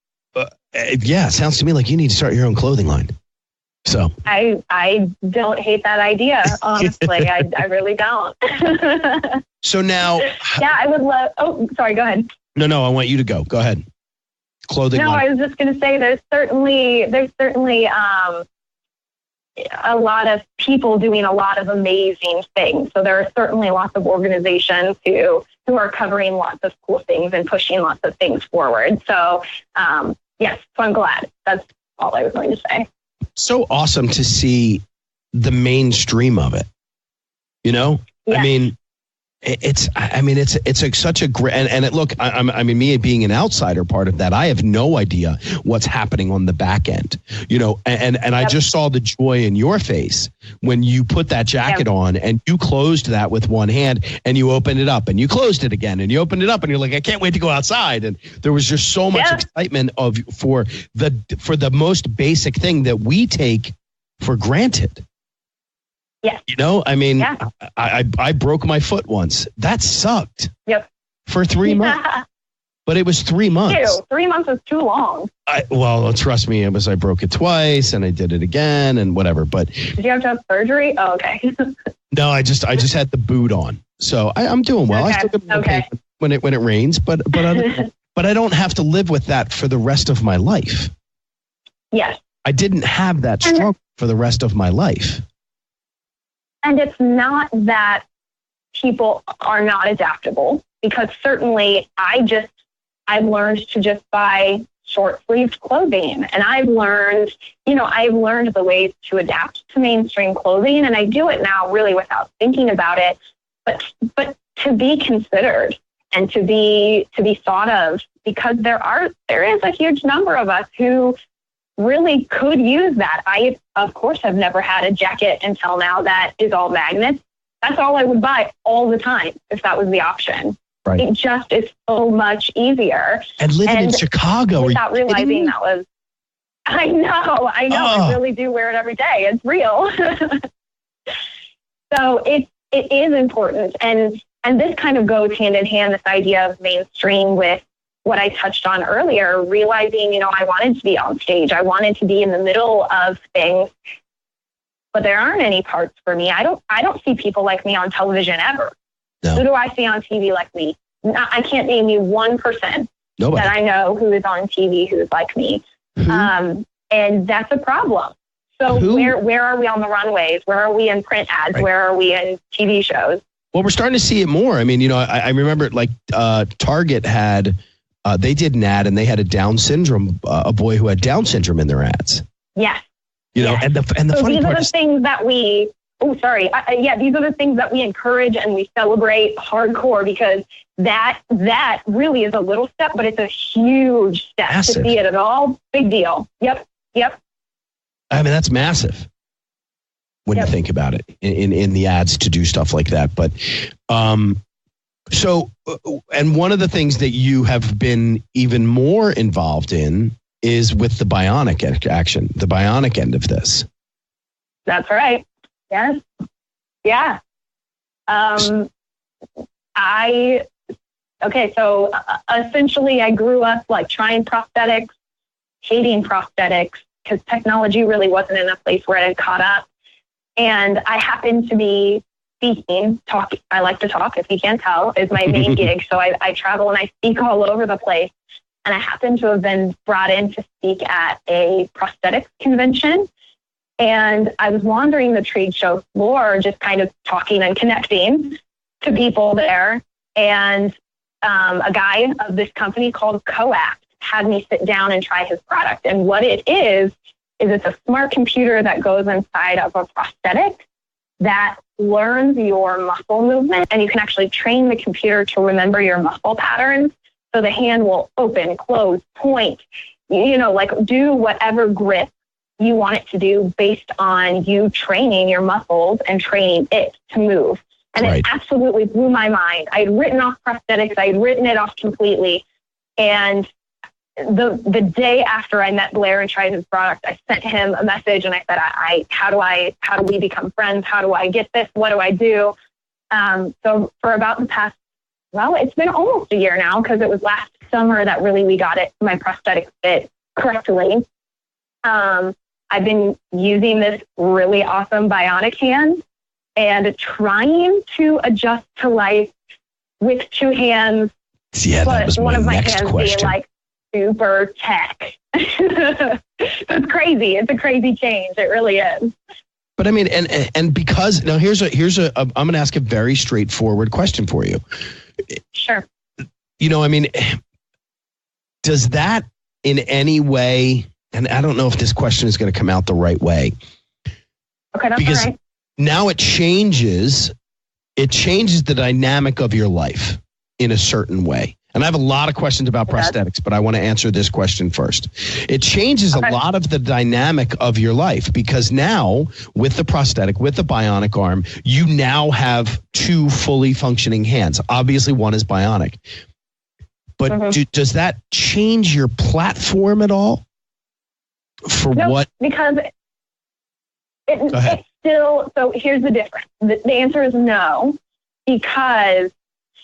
Speaker 3: it sounds to me like you need to start your own clothing line. So
Speaker 5: I don't hate that idea, honestly. I really don't.
Speaker 3: So now,
Speaker 5: I would love. Oh, sorry. Go ahead.
Speaker 3: No, I want you to go. Go ahead. Clothing line.
Speaker 5: I was just going to say there's certainly a lot of people doing a lot of amazing things. So there are certainly lots of organizations who are covering lots of cool things and pushing lots of things forward. So. Yes, so I'm glad. That's all I was going to say.
Speaker 3: So awesome to see the mainstream of it. Yes. I mean, it's like such a great, and look, I mean, me being an outsider part of that, I have no idea what's happening on the back end, and I just saw the joy in your face when you put that jacket on and you closed that with one hand and you opened it up and you closed it again and you opened it up and you're like, I can't wait to go outside. And there was just so much excitement for the most basic thing that we take for granted.
Speaker 5: Yeah.
Speaker 3: I mean, I broke my foot once. That sucked.
Speaker 5: Yep.
Speaker 3: For 3 months. But it was 3 months.
Speaker 5: 3 months is too long.
Speaker 3: Well, trust me, I broke it twice and I did it again and whatever. But
Speaker 5: did you have to have surgery? Oh, okay.
Speaker 3: No, I just had the boot on. So I'm doing well.
Speaker 5: Okay.
Speaker 3: I still get paid when it rains, but I don't have to live with that for the rest of my life.
Speaker 5: Yes.
Speaker 3: I didn't have that struggle for the rest of my life.
Speaker 5: And it's not that people are not adaptable, because certainly I've learned to just buy short-sleeved clothing, and I've learned the ways to adapt to mainstream clothing, and I do it now really without thinking about it, but to be considered and to be thought of, because there is a huge number of us who really could use that. I, of course, have never had a jacket until now that is all magnets. That's all I would buy all the time if that was the option. Right. It just is so much easier.
Speaker 3: And living in Chicago.
Speaker 5: Without realizing that was, I know. I really do wear it every day. It's real. So it is important. And this kind of goes hand in hand, this idea of mainstream with what I touched on earlier, realizing, I wanted to be on stage. I wanted to be in the middle of things, but there aren't any parts for me. I don't see people like me on television ever. No. Who do I see on TV like me? I can't name you one person that I know who is on TV who is like me. Mm-hmm. And that's a problem. So where are we on the runways? Where are we in print ads? Right. Where are we in TV shows? Well,
Speaker 3: we're starting to see it more. I mean, I remember Target had, they did an ad and they had a Down syndrome, a boy who had Down syndrome in their ads.
Speaker 5: Yes.
Speaker 3: And the funny part is
Speaker 5: things that we, these are the things that we encourage and we celebrate hardcore, because that really is a little step, but it's a huge step. Massive. To see it at all. Big deal. Yep.
Speaker 3: I mean, that's massive when you think about it in the ads to do stuff like that. But, so, and one of the things that you have been even more involved in is with the Bionic action, the Bionic end of this.
Speaker 5: That's right. Yes. Yeah. So essentially I grew up trying prosthetics, hating prosthetics, because technology really wasn't in a place where it had caught up. And I happened to be talking. I like to talk, if you can't tell, is my main gig. So I travel and I speak all over the place. and I happened to have been brought in to speak at a prosthetics convention. And I was wandering the trade show floor, just kind of talking and connecting to people there. And a guy of this company called Coact had me sit down and try his product. And what it is it's a smart computer that goes inside of a prosthetic that learns your muscle movement, and you can actually train the computer to remember your muscle patterns. So the hand will open, close, point, like do whatever grip you want it to do based on you training your muscles and training it to move. And It absolutely blew my mind. I had written off prosthetics. I had written it off completely. And the day after I met Blair and tried his product, I sent him a message and I said, how do we become friends? How do I get this? What do I do? So for about the past, it's been almost a year now, because it was last summer that really we got my prosthetic fit correctly. I've been using this really awesome Bionic hand and trying to adjust to life with two hands.
Speaker 3: Yeah, that was
Speaker 5: one
Speaker 3: my
Speaker 5: of my
Speaker 3: next
Speaker 5: hands
Speaker 3: question.
Speaker 5: being like super tech. It's crazy. It's a crazy change. It really is.
Speaker 3: But I mean, and because now here's a I'm going to ask a very straightforward question for you.
Speaker 5: Sure.
Speaker 3: I mean, does that in any way, and I don't know if this question is going to come out the right way.
Speaker 5: Okay, that's
Speaker 3: because
Speaker 5: all right.
Speaker 3: Now it changes the dynamic of your life in a certain way. And I have a lot of questions about prosthetics, but I want to answer this question first. It changes a lot of the dynamic of your life, because now with the prosthetic, with the bionic arm, you now have two fully functioning hands. Obviously, one is bionic. But does that change your platform at all? What?
Speaker 5: Because it's still, so here's the difference. The answer is no, because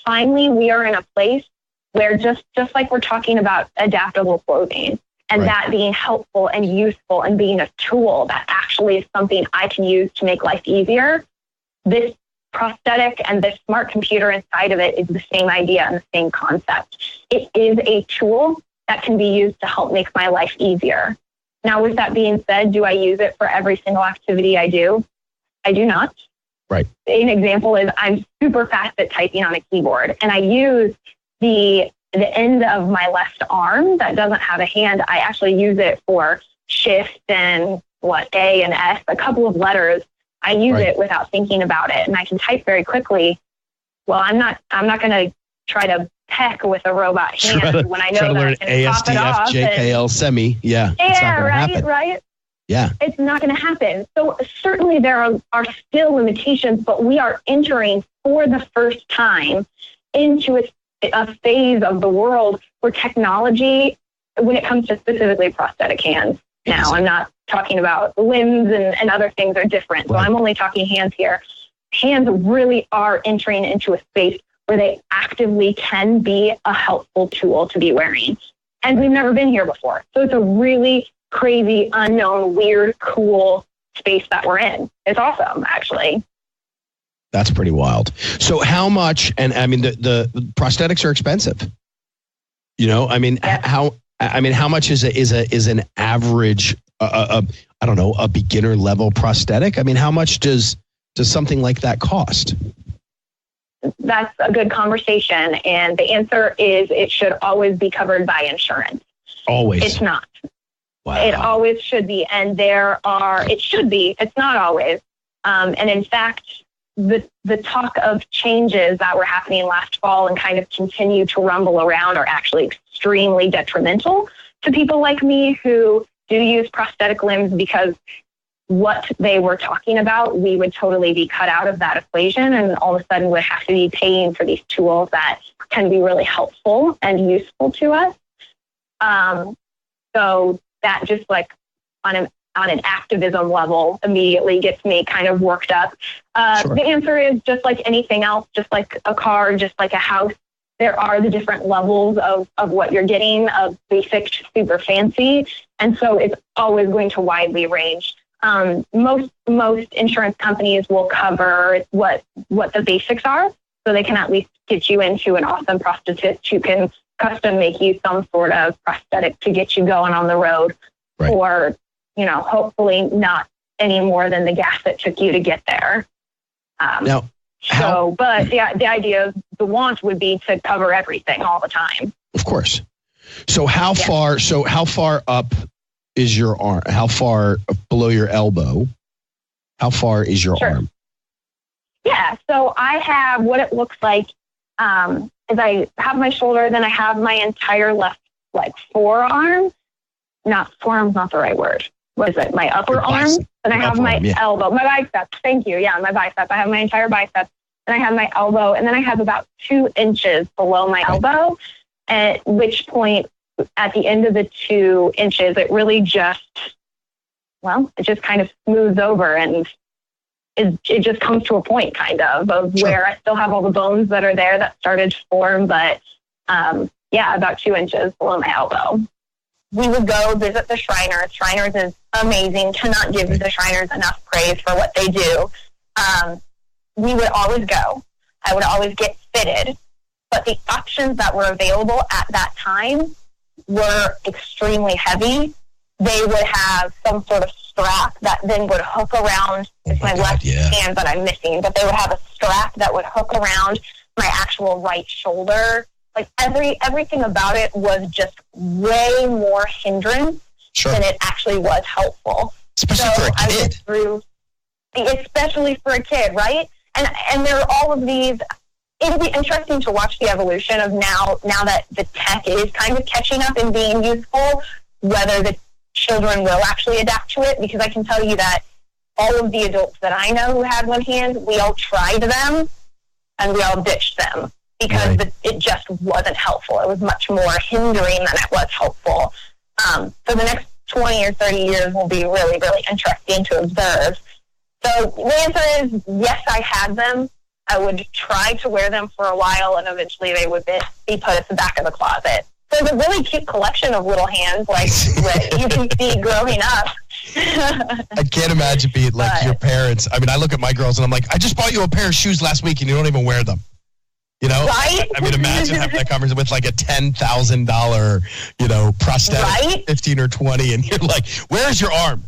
Speaker 5: finally we are in a place where just like we're talking about adaptable clothing and that being helpful and useful and being a tool that actually is something I can use to make life easier, this prosthetic and this smart computer inside of it is the same idea and the same concept. It is a tool that can be used to help make my life easier. Now, with that being said, do I use it for every single activity I do? I do not.
Speaker 3: Right.
Speaker 5: An example is I'm super fast at typing on a keyboard, and I use the end of my left arm that doesn't have a hand. I actually use it for shift and A and S, a couple of letters. I use it without thinking about it, and I can type very quickly. Well, I'm not going to try to peck with a robot hand when I know that I can pop it off.
Speaker 3: JKL semi. Yeah.
Speaker 5: Right.
Speaker 3: Yeah.
Speaker 5: It's not going to happen. So certainly there are still limitations, but we are entering for the first time into a phase of the world where technology, when it comes to specifically prosthetic hands, now I'm not talking about limbs and other things are different. So I'm only talking hands here. Hands really are entering into a space where they actively can be a helpful tool to be wearing. And we've never been here before. So it's a really crazy, unknown, weird, cool space that we're in. It's awesome, actually.
Speaker 3: That's pretty wild. So how much, and I mean, the prosthetics are expensive. How much is an average, I don't know, a beginner level prosthetic? I mean, how much does something like that cost?
Speaker 5: That's a good conversation. And the answer is it should always be covered by insurance.
Speaker 3: Always.
Speaker 5: It's not.
Speaker 3: Wow.
Speaker 5: It always should be. And it should be. It's not always. And in fact, the talk of changes that were happening last fall and kind of continue to rumble around are actually extremely detrimental to people like me who do use prosthetic limbs, because what they were talking about, we would totally be cut out of that equation, and all of a sudden would have to be paying for these tools that can be really helpful and useful to us. So that just like on an activism level immediately gets me kind of worked up. The answer is just like anything else, just like a car, just like a house. There are the different levels of what you're getting, of basic to super fancy. And so it's always going to widely range. Most insurance companies will cover what the basics are, so they can at least get you into an awesome prosthetist who can custom make you some sort of prosthetic to get you going on the road,
Speaker 3: Right.
Speaker 5: or, hopefully not any more than the gas it took you to get there.
Speaker 3: Now,
Speaker 5: But the idea, the want would be to cover everything all the time.
Speaker 3: of course. So how far up is your arm? How far below your elbow? How far is your arm?
Speaker 5: Yeah. So I have what it looks like, is I have my shoulder, then I have my entire left, forearm. Forearm's not the right word. What is it? My upper arm. Then I have my elbow, my bicep. Thank you. Yeah, my bicep. I have my entire bicep. Then I have my elbow, and then I have about 2 inches below my elbow, at which point, at the end of the 2 inches, it really it just kind of smooths over, and it just comes to a point where I still have all the bones that are there that started to form, but about 2 inches below my elbow. We would go visit the Shriners. Shriners is amazing. Cannot give the Shriners enough praise for what they do. We would always go. I would always get fitted. But the options that were available at that time were extremely heavy. They would have some sort of strap that then would hook around. It's my left hand that I'm missing, but they would have a strap that would hook around my actual right shoulder. Everything about it was just way more hindrance than it actually was helpful.
Speaker 6: Especially for a kid.
Speaker 5: Especially for a kid, right? And there are all of these. It'll be interesting to watch the evolution of now that the tech is kind of catching up and being useful, whether the children will actually adapt to it, because I can tell you that all of the adults that I know who had one hand, we all tried them and we all ditched them because it just wasn't helpful. It was much more hindering than it was helpful. So the next 20 or 30 years will be really, really interesting to observe. So the answer is yes, I had them. I would try to wear them for a while, and eventually they would be put at the back of the closet. So it's a really cute collection of little hands, what you can see growing up.
Speaker 6: I can't imagine being your parents. I mean, I look at my girls and I'm like, I just bought you a pair of shoes last week and you don't even wear them.
Speaker 5: Right?
Speaker 6: I mean, imagine having that conversation with a $10,000, prosthetic,
Speaker 5: right?
Speaker 6: 15 or 20, and you're like, where's your arm?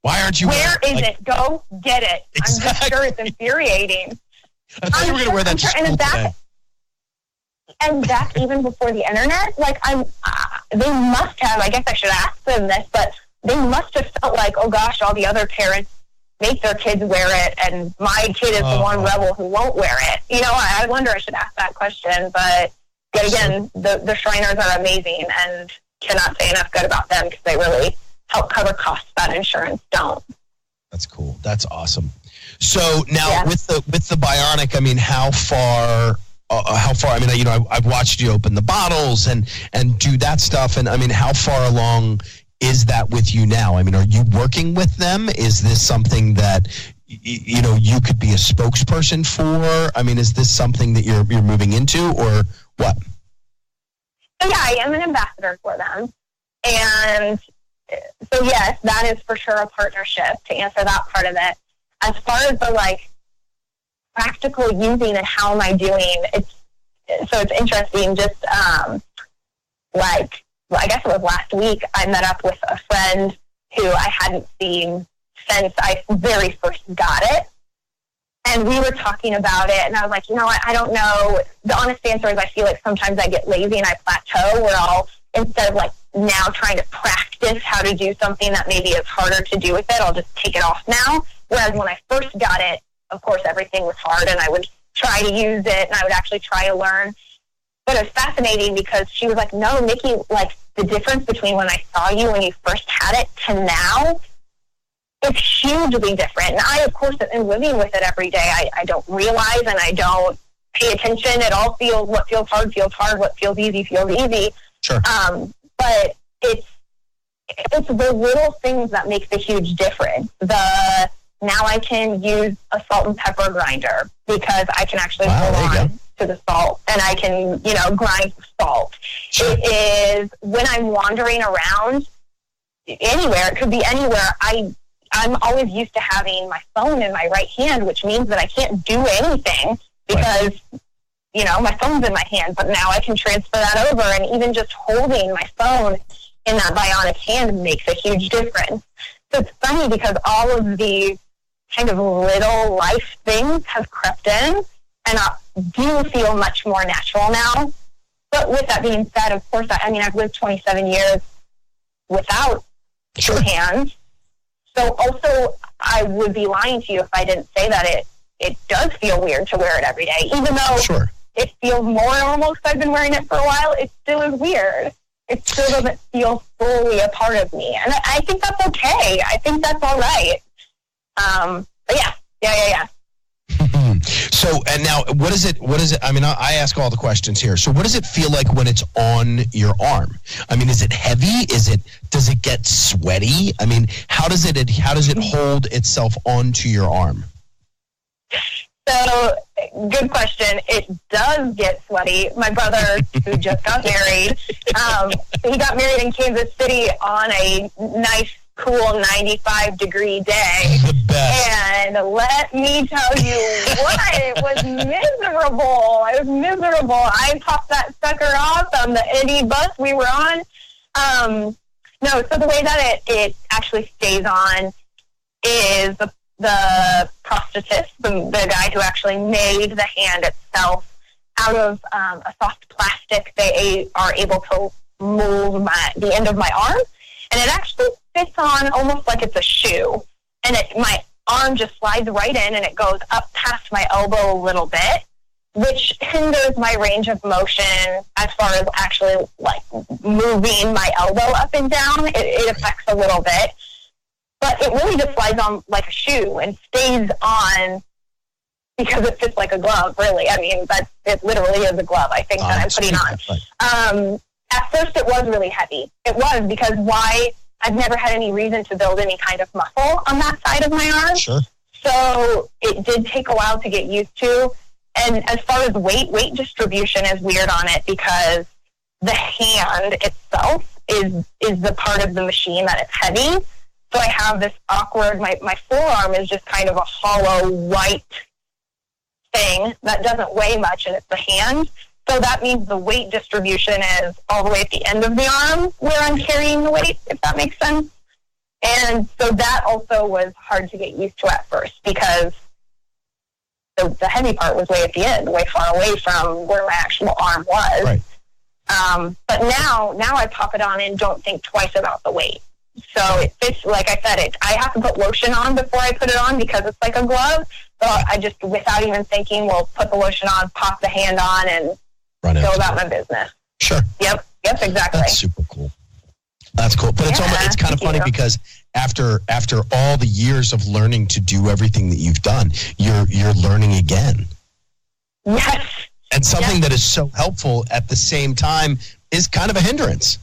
Speaker 6: Why aren't you
Speaker 5: Where is it? Go get it.
Speaker 6: Exactly.
Speaker 5: I'm just sure it's infuriating.
Speaker 6: I thought you were going to wear that to school today.
Speaker 5: And that's even before the internet. They must have, I guess I should ask them this, but they must have felt like, oh gosh, all the other parents make their kids wear it, and my kid is the one rebel who won't wear it. I wonder, I should ask that question, but yet again, the Shriners are amazing and cannot say enough good about them because they really help cover costs that insurance don't.
Speaker 6: That's cool. That's awesome. So now with the Bionic, I mean, how far? I mean, I've watched you open the bottles and do that stuff, and I mean, how far along is that with you now? I mean, are you working with them? Is this something that you could be a spokesperson for? I mean, is this something that you're moving into, or what?
Speaker 5: Yeah, I am an ambassador for them, and so yes, that is for sure a partnership. To answer that part of it, as far as the practical using and how am I doing, it's interesting. Just I guess it was last week, I met up with a friend who I hadn't seen since I very first got it. And we were talking about it, and I was like, I don't know. The honest answer is I feel like sometimes I get lazy and I plateau, where I'll, instead of now trying to practice how to do something that maybe is harder to do with it, I'll just take it off now. Whereas when I first got it, of course, everything was hard, and I would try to use it, and I would actually try to learn. But it was fascinating because she was like, no, Nikki, the difference between when I saw you when you first had it to now, it's hugely different. And I, of course, am living with it every day. I don't realize and I don't pay attention. It all feels, what feels hard, what feels easy.
Speaker 6: Sure.
Speaker 5: But it's the little things that make the huge difference. Now I can use a salt and pepper grinder because I can actually hold on to the salt, and I can, grind salt. Sure. It is when I'm wandering around anywhere, it could be anywhere, I'm always used to having my phone in my right hand, which means that I can't do anything because, my phone's in my hand, but now I can transfer that over, and even just holding my phone in that bionic hand makes a huge difference. So it's funny because all of these kind of little life things have crept in, and I do feel much more natural now. But with that being said, of course, I've lived 27 years without two hands. So also, I would be lying to you if I didn't say that it does feel weird to wear it every day. Even though it feels more normal because I've been wearing it for a while, it still is weird. It still doesn't feel fully a part of me. And I think that's okay. I think that's all right. But yeah.
Speaker 6: So, and now, what is it? I mean, I ask all the questions here. So what does it feel like when it's on your arm? I mean, is it heavy? Does it get sweaty? I mean, how does it hold itself onto your arm?
Speaker 5: So, good question. It does get sweaty. My brother, who just got married, he got married in Kansas City on a nice, cool 95-degree day.
Speaker 6: The best.
Speaker 5: And let me tell you what, it was miserable. It was miserable. I popped that sucker off on the Eddie bus we were on. No, so the way that it actually stays on is the prosthetist, the guy who actually made the hand itself out of a soft plastic. They are able to mold the end of my arm, and it actually fits on almost like it's a shoe. And my arm just slides right in, and it goes up past my elbow a little bit, which hinders my range of motion as far as actually like moving my elbow up and down. It affects a little bit. But it really just slides on like a shoe and stays on because it fits like a glove, really. I mean, it literally is a glove, I think, that I'm putting on. At first, it was really heavy. It was because I've never had any reason to build any kind of muscle on that side of my arm.
Speaker 6: Sure.
Speaker 5: So it did take a while to get used to. And as far as weight distribution is weird on it because the hand itself is the part of the machine that it's heavy. So I have this awkward, my forearm is just kind of a hollow white thing that doesn't weigh much, and it's the hand. So that means the weight distribution is all the way at the end of the arm where I'm carrying the weight, if that makes sense. And so that also was hard to get used to at first because the heavy part was way at the end, way far away from where my actual arm was.
Speaker 6: Right.
Speaker 5: But now I pop it on and don't think twice about the weight. So it fits, like I said, I have to put lotion on before I put it on because it's like a glove. So I just, without even thinking, will put the lotion on, pop the hand on, and go about my business.
Speaker 6: Sure.
Speaker 5: Yep, exactly.
Speaker 6: That's super cool. That's cool. But it's kind of funny because after all the years of learning to do everything that you've done, you're learning again.
Speaker 5: Yes.
Speaker 6: And something that is so helpful at the same time is kind of a hindrance.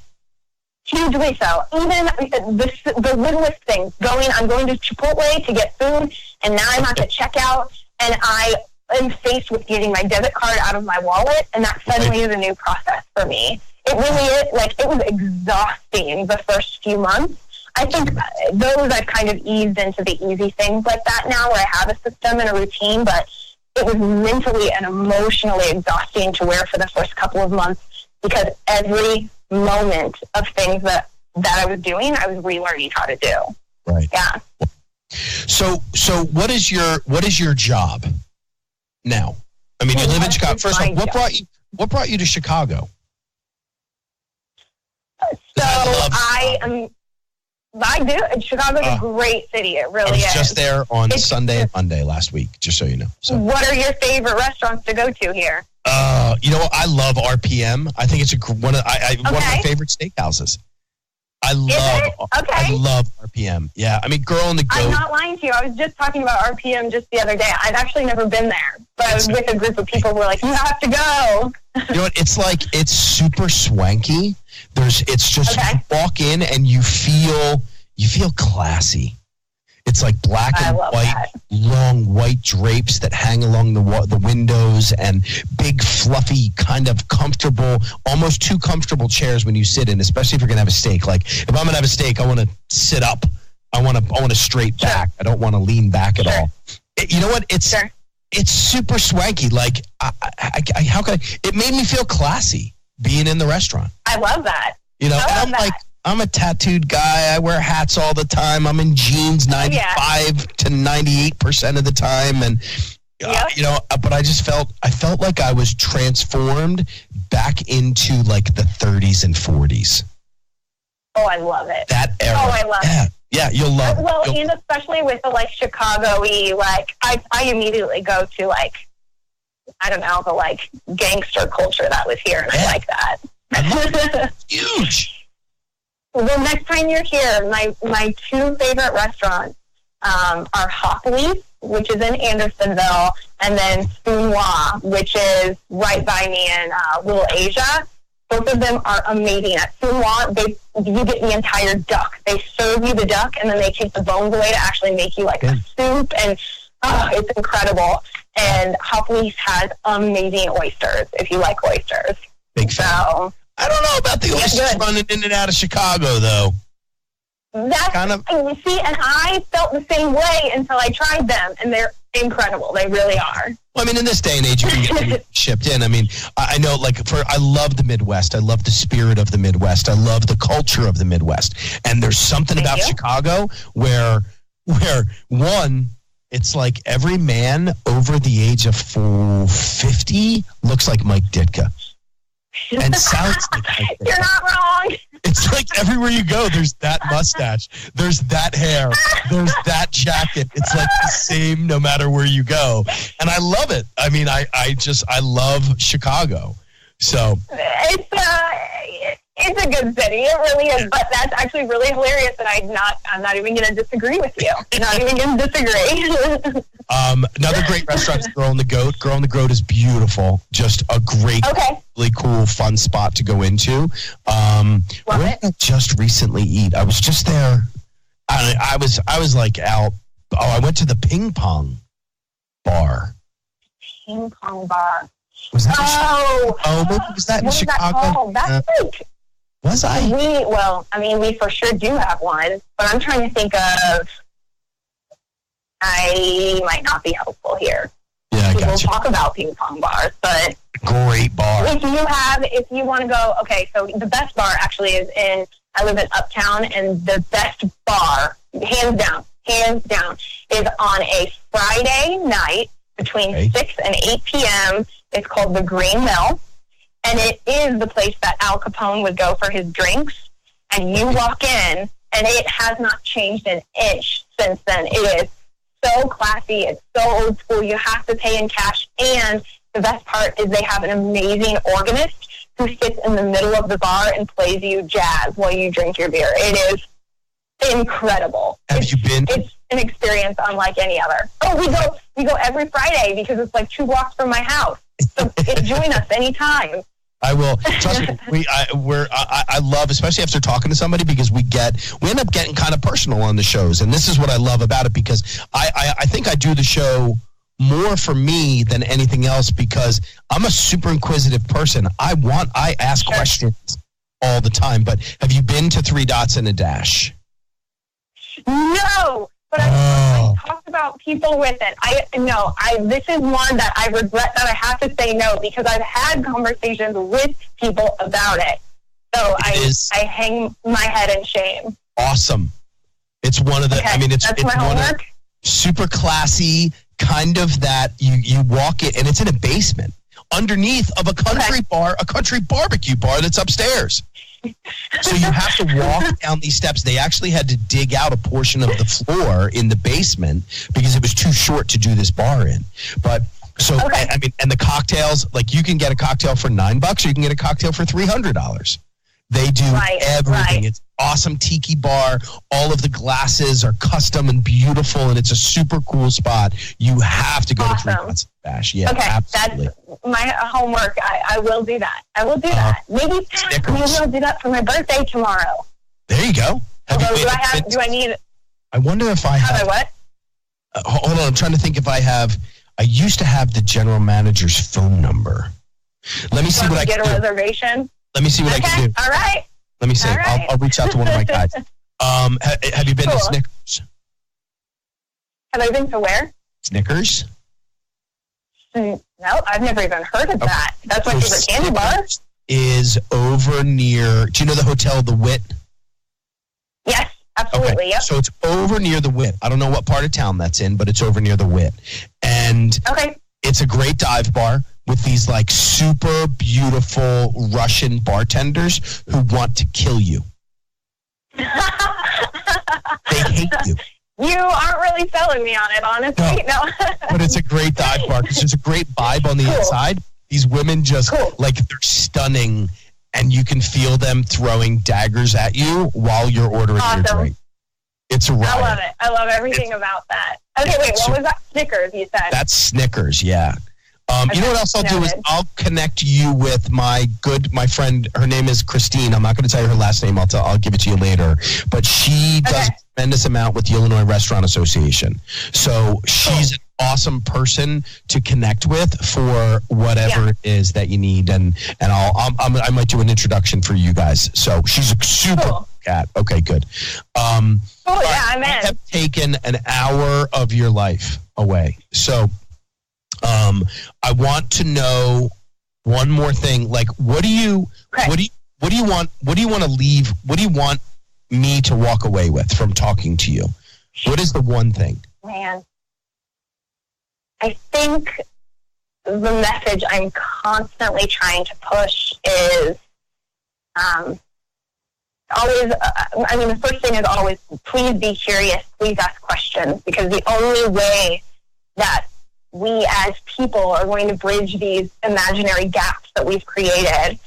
Speaker 5: Hugely so. Even the littlest things. I'm going to Chipotle to get food, and now I'm at the checkout, and I am faced with getting my debit card out of my wallet, and that suddenly is a new process for me. It really is. Like, it was exhausting the first few months. I think those I've kind of eased into the easy things like that now, where I have a system and a routine, but it was mentally and emotionally exhausting to wear for the first couple of months because every moment of things that I was doing, I was relearning how to do.
Speaker 6: Right.
Speaker 5: Yeah.
Speaker 6: So what is your job now? I mean, you live in Chicago. First of all, what brought you to Chicago?
Speaker 5: So I do. Chicago's a great city. It really is.
Speaker 6: I was just there on Sunday and Monday last week, just so you know. So.
Speaker 5: What are your favorite restaurants to go to here?
Speaker 6: You know what? I love RPM. I think it's one of my favorite steakhouses. I love RPM. Yeah, I mean, Girl in the Goat.
Speaker 5: I'm not lying to you. I was just talking about RPM just the other day. I've actually never been there, but I was with a group of people who were like, "You have to go."
Speaker 6: You know what? It's super swanky. It's just you walk in and you feel classy. It's like black and white, long white drapes that hang along the windows and big, fluffy, kind of comfortable, almost too comfortable chairs when you sit in, especially if you're going to have a steak. Like, if I'm going to have a steak, I want to sit up. I want a straight back. I don't want to lean back at all. You know what? It's It's super swanky. Like, how can it made me feel classy being in the restaurant.
Speaker 5: I love that.
Speaker 6: You know, and I'm like, I'm a tattooed guy. I wear hats all the time. I'm in jeans 95 to 98% of the time. And, you know, but I felt like I was transformed back into like the 30s and 40s.
Speaker 5: Oh, I love it.
Speaker 6: That era.
Speaker 5: Oh, I love it.
Speaker 6: Yeah, you'll love it.
Speaker 5: Well, and especially with the like Chicago-y, like I immediately go to like, I don't know, the like gangster culture that was here, and I like that.
Speaker 6: Huge.
Speaker 5: Well, next time you're here, my two favorite restaurants are Hopleaf, which is in Andersonville, and then Spoon-Wa, which is right by me in Little Asia. Both of them are amazing. At Spoon-Wa, you get the entire duck. They serve you the duck, and then they take the bones away to actually make you like a soup, and it's incredible. And Hopleaf has amazing oysters, if you like oysters.
Speaker 6: Big fan. So, I don't know about the oysters running in and out of Chicago, though.
Speaker 5: That's kind of, see, and I felt the same way until I tried them, and they're incredible. They really are. Well,
Speaker 6: I mean, in this day and age, you can get shipped in. I mean, I know, like, I love the Midwest. I love the spirit of the Midwest. I love the culture of the Midwest. And there's something about Chicago where one, it's like every man over the age of 50 looks like Mike Ditka. And sounds like Mike Ditka.
Speaker 5: You're not wrong.
Speaker 6: It's like everywhere you go, there's that mustache, there's that hair, there's that jacket. It's like the same no matter where you go. And I love it. I mean, I love Chicago. So it's a good city. It really is. But that's actually really hilarious, and I'm not even going to disagree with you. I'm not even going to disagree. Another great restaurant is Girl on the Goat. Girl on the Goat is beautiful. Just a great, really cool, fun spot to go into. Where did I just recently eat? I was just there. I was like out. Oh, I went to the ping pong bar.
Speaker 5: Ping pong bar.
Speaker 6: Was that maybe was that in Chicago?
Speaker 5: That's like.
Speaker 6: Was I?
Speaker 5: We for sure do have one, but I'm trying to think of. I might not be helpful here.
Speaker 6: Yeah, I got you.
Speaker 5: We'll talk about ping pong bars, but
Speaker 6: great bar.
Speaker 5: If you want to go, okay, so the best bar actually is I live in Uptown, and the best bar, hands down, is on a Friday night between 6 and 8 p.m. It's called the Green Mill, and it is the place that Al Capone would go for his drinks, and you walk in, and it has not changed an inch since then. It is so classy. It's so old school. You have to pay in cash. And the best part is they have an amazing organist who sits in the middle of the bar and plays you jazz while you drink your beer. It is incredible.
Speaker 6: You been?
Speaker 5: It's an experience unlike any other. Oh, we go every Friday because it's like 2 blocks from my house. So join us anytime.
Speaker 6: I will. Trust me. I love, especially after talking to somebody, because we end up getting kind of personal on the shows, and this is what I love about it, because I think I do the show more for me than anything else, because I'm a super inquisitive person. I ask questions all the time. But have you been to 3 Dots and a Dash?
Speaker 5: No. But I talked about people with it. This is one that I regret that I have to say no, because I've had conversations with people about it. So I hang my head in shame.
Speaker 6: Awesome. It's one of the, it's
Speaker 5: my homework.
Speaker 6: Super classy, kind of that you walk it, and it's in a basement underneath of a country bar, a country barbecue bar that's upstairs. So you have to walk down these steps. They actually had to dig out a portion of the floor in the basement because it was too short to do this bar in. But and the cocktails, like, you can get a cocktail for $9 or you can get a cocktail for $300. They do everything. It's awesome tiki bar. All of the glasses are custom and beautiful, and it's a super cool spot. You have to go to 3 Dots Bash. Yeah, absolutely.
Speaker 5: That's my homework. I will do that. Maybe I'll do that for my birthday tomorrow.
Speaker 6: There you go.
Speaker 5: Do I need?
Speaker 6: I wonder if I have.
Speaker 5: Have I what?
Speaker 6: Hold on. I'm trying to think if I have. I used to have the general manager's phone number. Let me see what I can do.
Speaker 5: Get a reservation.
Speaker 6: Let me see what I can do.
Speaker 5: All right.
Speaker 6: Let me see. I'll reach out to one of my guys. Have you been to Snickers?
Speaker 5: Have I been to where?
Speaker 6: Snickers.
Speaker 5: No, I've never even heard of that. That's my favorite candy bar.
Speaker 6: Is over near, do you know the Hotel The Wit?
Speaker 5: Yes, absolutely.
Speaker 6: Okay.
Speaker 5: Yep.
Speaker 6: So it's over near the Wit. I don't know what part of town that's in, but it's over near the Wit. And it's a great dive bar with these like super beautiful Russian bartenders who want to kill you. They hate you.
Speaker 5: You aren't really selling me on it, honestly. No.
Speaker 6: But it's a great dive bar because there's a great vibe on the inside. These women just like they're stunning, and you can feel them throwing daggers at you while you're ordering your drink. It's a riot.
Speaker 5: I love it. I love everything about that. Okay, wait, what was that? Snickers, you said? That's
Speaker 6: Snickers, yeah. You know what else I'll do is I'll connect you with my friend. Her name is Christine. I'm not going to tell you her last name. I'll give it to you later. But she does a tremendous amount with the Illinois Restaurant Association. So she's an awesome person to connect with for whatever it is that you need. And I might do an introduction for you guys. So she's a super cat. Okay, good. I'm in. I have taken an hour of your life away. So I want to know one more thing. Like, what do you want to leave? What do you want me to walk away with from talking to you? What is the one thing?
Speaker 5: Man, I think the message I'm constantly trying to push is always, the first thing is always, please be curious, please ask questions, because the only way that we as people are going to bridge these imaginary gaps that we've created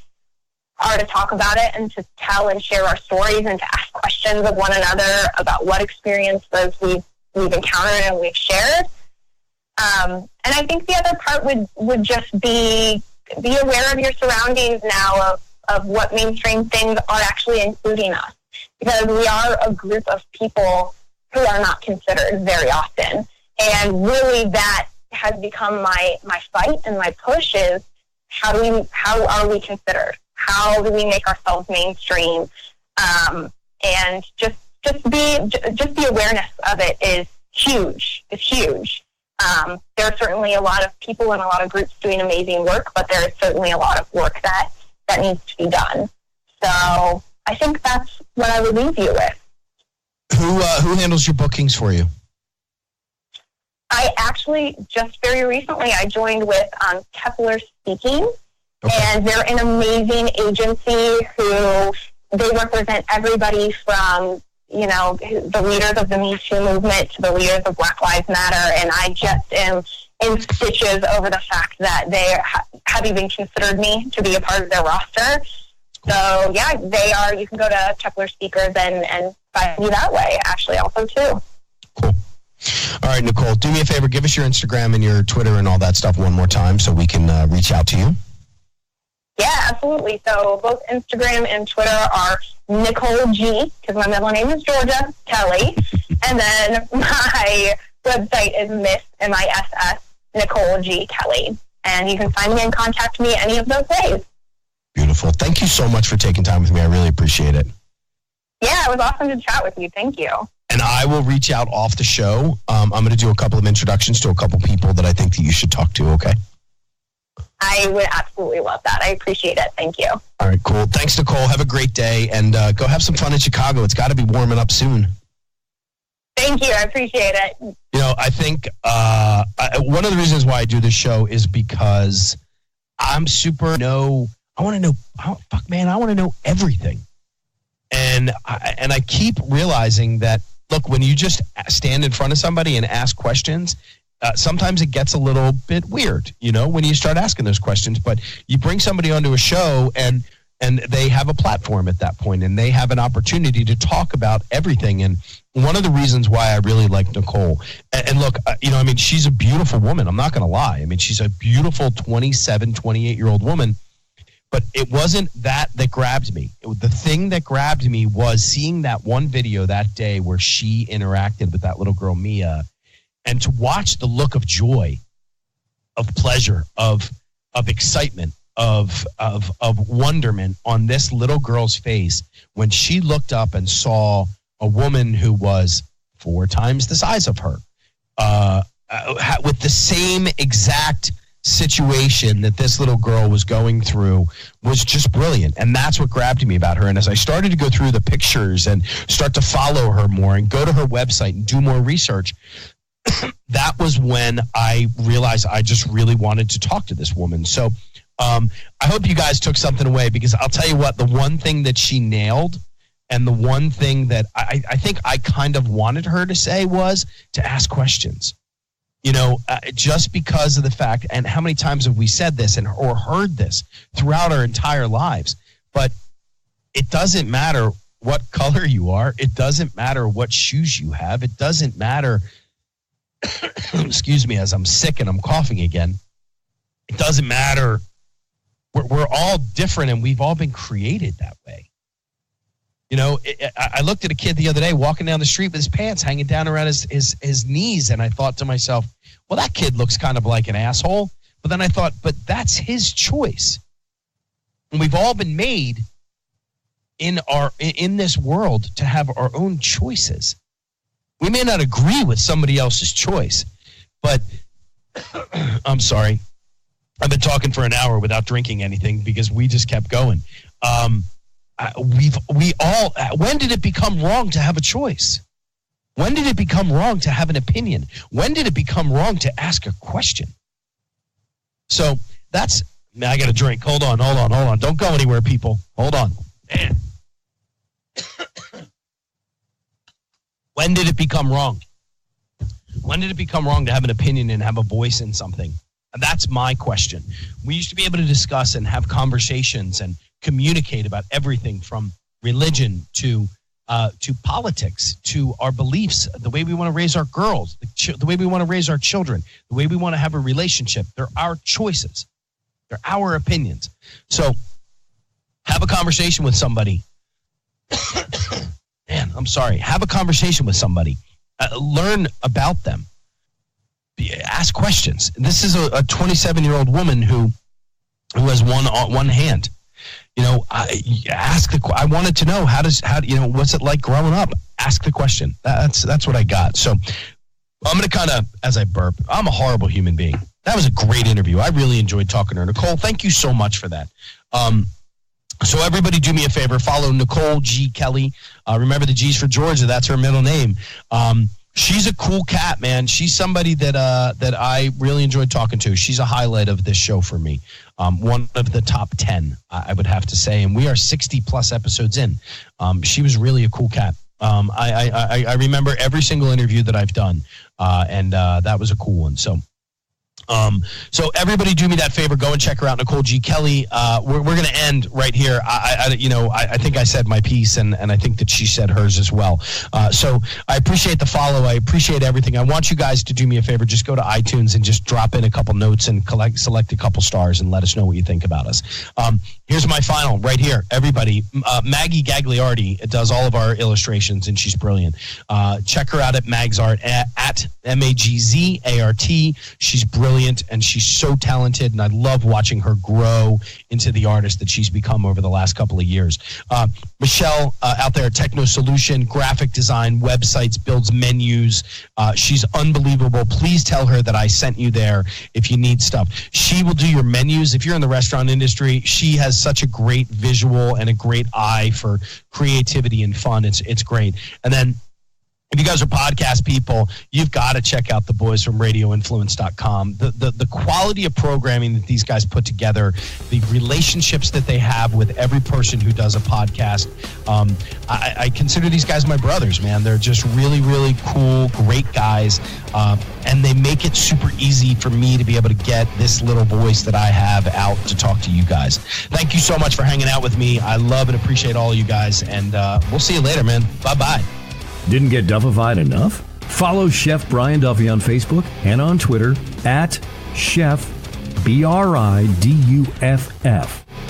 Speaker 5: are to talk about it and to tell and share our stories and to ask questions of one another about what experiences we've encountered and we've shared. And I think the other part would just be aware of your surroundings now of what mainstream things are actually including us, because we are a group of people who are not considered very often. And really that has become my fight and my push is how are we considered? How do we make ourselves mainstream? And just the awareness of it is huge. It's huge. There are certainly a lot of people and a lot of groups doing amazing work, but there is certainly a lot of work that needs to be done. So I think that's what I would leave you with.
Speaker 6: Who handles your bookings for you?
Speaker 5: I actually just very recently I joined with Kepler Speaking, and they're an amazing agency who they represent everybody from the leaders of the Me Too movement to the leaders of Black Lives Matter, and I just am in stitches over the fact that they have even considered me to be a part of their roster. So yeah, they are. You can go to Kepler Speakers and find me that way. Actually, also too.
Speaker 6: Cool. All right, Nicole, do me a favor. Give us your Instagram and your Twitter and all that stuff one more time so we can reach out to you.
Speaker 5: Yeah, absolutely. So both Instagram and Twitter are Nicole G, because my middle name is Georgia Kelly, and then my website is Miss Nicole G Kelly, and you can find me and contact me any of those ways.
Speaker 6: Beautiful. Thank you so much for taking time with me. I really appreciate it.
Speaker 5: Yeah, it was awesome to chat with you. Thank you.
Speaker 6: And I will reach out off the show. I'm going to do a couple of introductions to a couple people that I think that you should talk to, okay?
Speaker 5: I would absolutely love that. I appreciate it. Thank you.
Speaker 6: All right, cool. Thanks, Nicole. Have a great day, and go have some fun in Chicago. It's got to be warming up soon.
Speaker 5: Thank you. I appreciate it.
Speaker 6: I think one of the reasons why I do this show is because I want to know everything. And I keep realizing that, look, when you just stand in front of somebody and ask questions, sometimes it gets a little bit weird, when you start asking those questions. But you bring somebody onto a show and they have a platform at that point, and they have an opportunity to talk about everything. And one of the reasons why I really like Nicole, and look, she's a beautiful woman. I'm not going to lie. She's a beautiful 27, 28-year-old woman. But it wasn't that grabbed me. The thing that grabbed me was seeing that one video that day where she interacted with that little girl, Mia, and to watch the look of joy, of pleasure, of excitement, of wonderment on this little girl's face when she looked up and saw a woman who was 4 times the size of her, with the same exact situation that this little girl was going through was just brilliant. And that's what grabbed me about her. And as I started to go through the pictures and start to follow her more and go to her website and do more research, that was when I realized I just really wanted to talk to this woman. So I hope you guys took something away, because I'll tell you what, the one thing that she nailed, and the one thing that I think I kind of wanted her to say, was to ask questions. You know, just because of the fact, and how many times have we said this or heard this throughout our entire lives, but it doesn't matter what color you are. It doesn't matter what shoes you have. It doesn't matter, excuse me, as I'm sick and I'm coughing again. It doesn't matter. We're all different, and we've all been created that way. You know, I looked at a kid the other day walking down the street with his pants hanging down around his knees, and I thought to myself, well, that kid looks kind of like an asshole. But then I thought, but that's his choice. And we've all been made in this world to have our own choices. We may not agree with somebody else's choice, but I'm sorry. I've been talking for an hour without drinking anything because we just kept going. We all, when did it become wrong to have a choice? When did it become wrong to have an opinion? When did it become wrong to ask a question? So that's, I got a drink. Hold on. Don't go anywhere, people. Hold on. Man. When did it become wrong? When did it become wrong to have an opinion and have a voice in something? That's my question. We used to be able to discuss and have conversations and communicate about everything from religion to politics, to our beliefs, the way we want to raise our girls, the way we want to raise our children, the way we want to have a relationship. They're our choices. They're our opinions. So have a conversation with somebody. Man, I'm sorry. Have a conversation with somebody. Learn about them. Ask questions. This is a 27-year-old woman who has one hand. You know, I wanted to know what's it like growing up? Ask the question. That's what I got. So I'm going to kind of, as I burp, I'm a horrible human being. That was a great interview. I really enjoyed talking to her. Nicole, thank you so much for that. So everybody do me a favor. Follow Nicole G. Kelly. Remember the G's for Georgia. That's her middle name. She's a cool cat, man. She's somebody that I really enjoyed talking to. She's a highlight of this show for me. One of the top 10, I would have to say. And we are 60-plus episodes in. She was really a cool cat. I remember every single interview that I've done, and that was a cool one. So everybody do me that favor. Go and check her out, Nicole G. Kelly. We're going to end right here. I think I said my piece, and I think that she said hers as well. So I appreciate the follow. I appreciate everything. I want you guys to do me a favor. Just go to iTunes and just drop in a couple notes and select a couple stars and let us know what you think about us. Here's my final right here. Everybody, Maggie Gagliardi does all of our illustrations, and she's brilliant. Check her out at Mag's Art, at MAGZART. She's brilliant, and she's so talented, and I love watching her grow into the artist that she's become over the last couple of years. Michelle out there at Techno Solution, graphic design, websites, builds menus. She's unbelievable. Please tell her that I sent you there if you need stuff. She will do your menus. If you're in the restaurant industry, she has such a great visual and a great eye for creativity and fun. It's great. And then if you guys are podcast people, you've got to check out the boys from radioinfluence.com. The quality of programming that these guys put together, the relationships that they have with every person who does a podcast. I consider these guys my brothers, man. They're just really, really cool, great guys. And they make it super easy for me to be able to get this little voice that I have out to talk to you guys. Thank you so much for hanging out with me. I love and appreciate all of you guys. And we'll see you later, man. Bye-bye.
Speaker 2: Didn't get Duffified enough? Follow Chef Brian Duffy on Facebook and on Twitter at Chef BRIDUFF.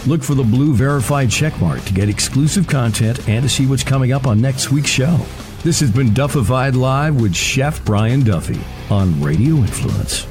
Speaker 2: Look for the blue verified checkmark to get exclusive content and to see what's coming up on next week's show. This has been Duffified Live with Chef Brian Duffy on Radio Influence.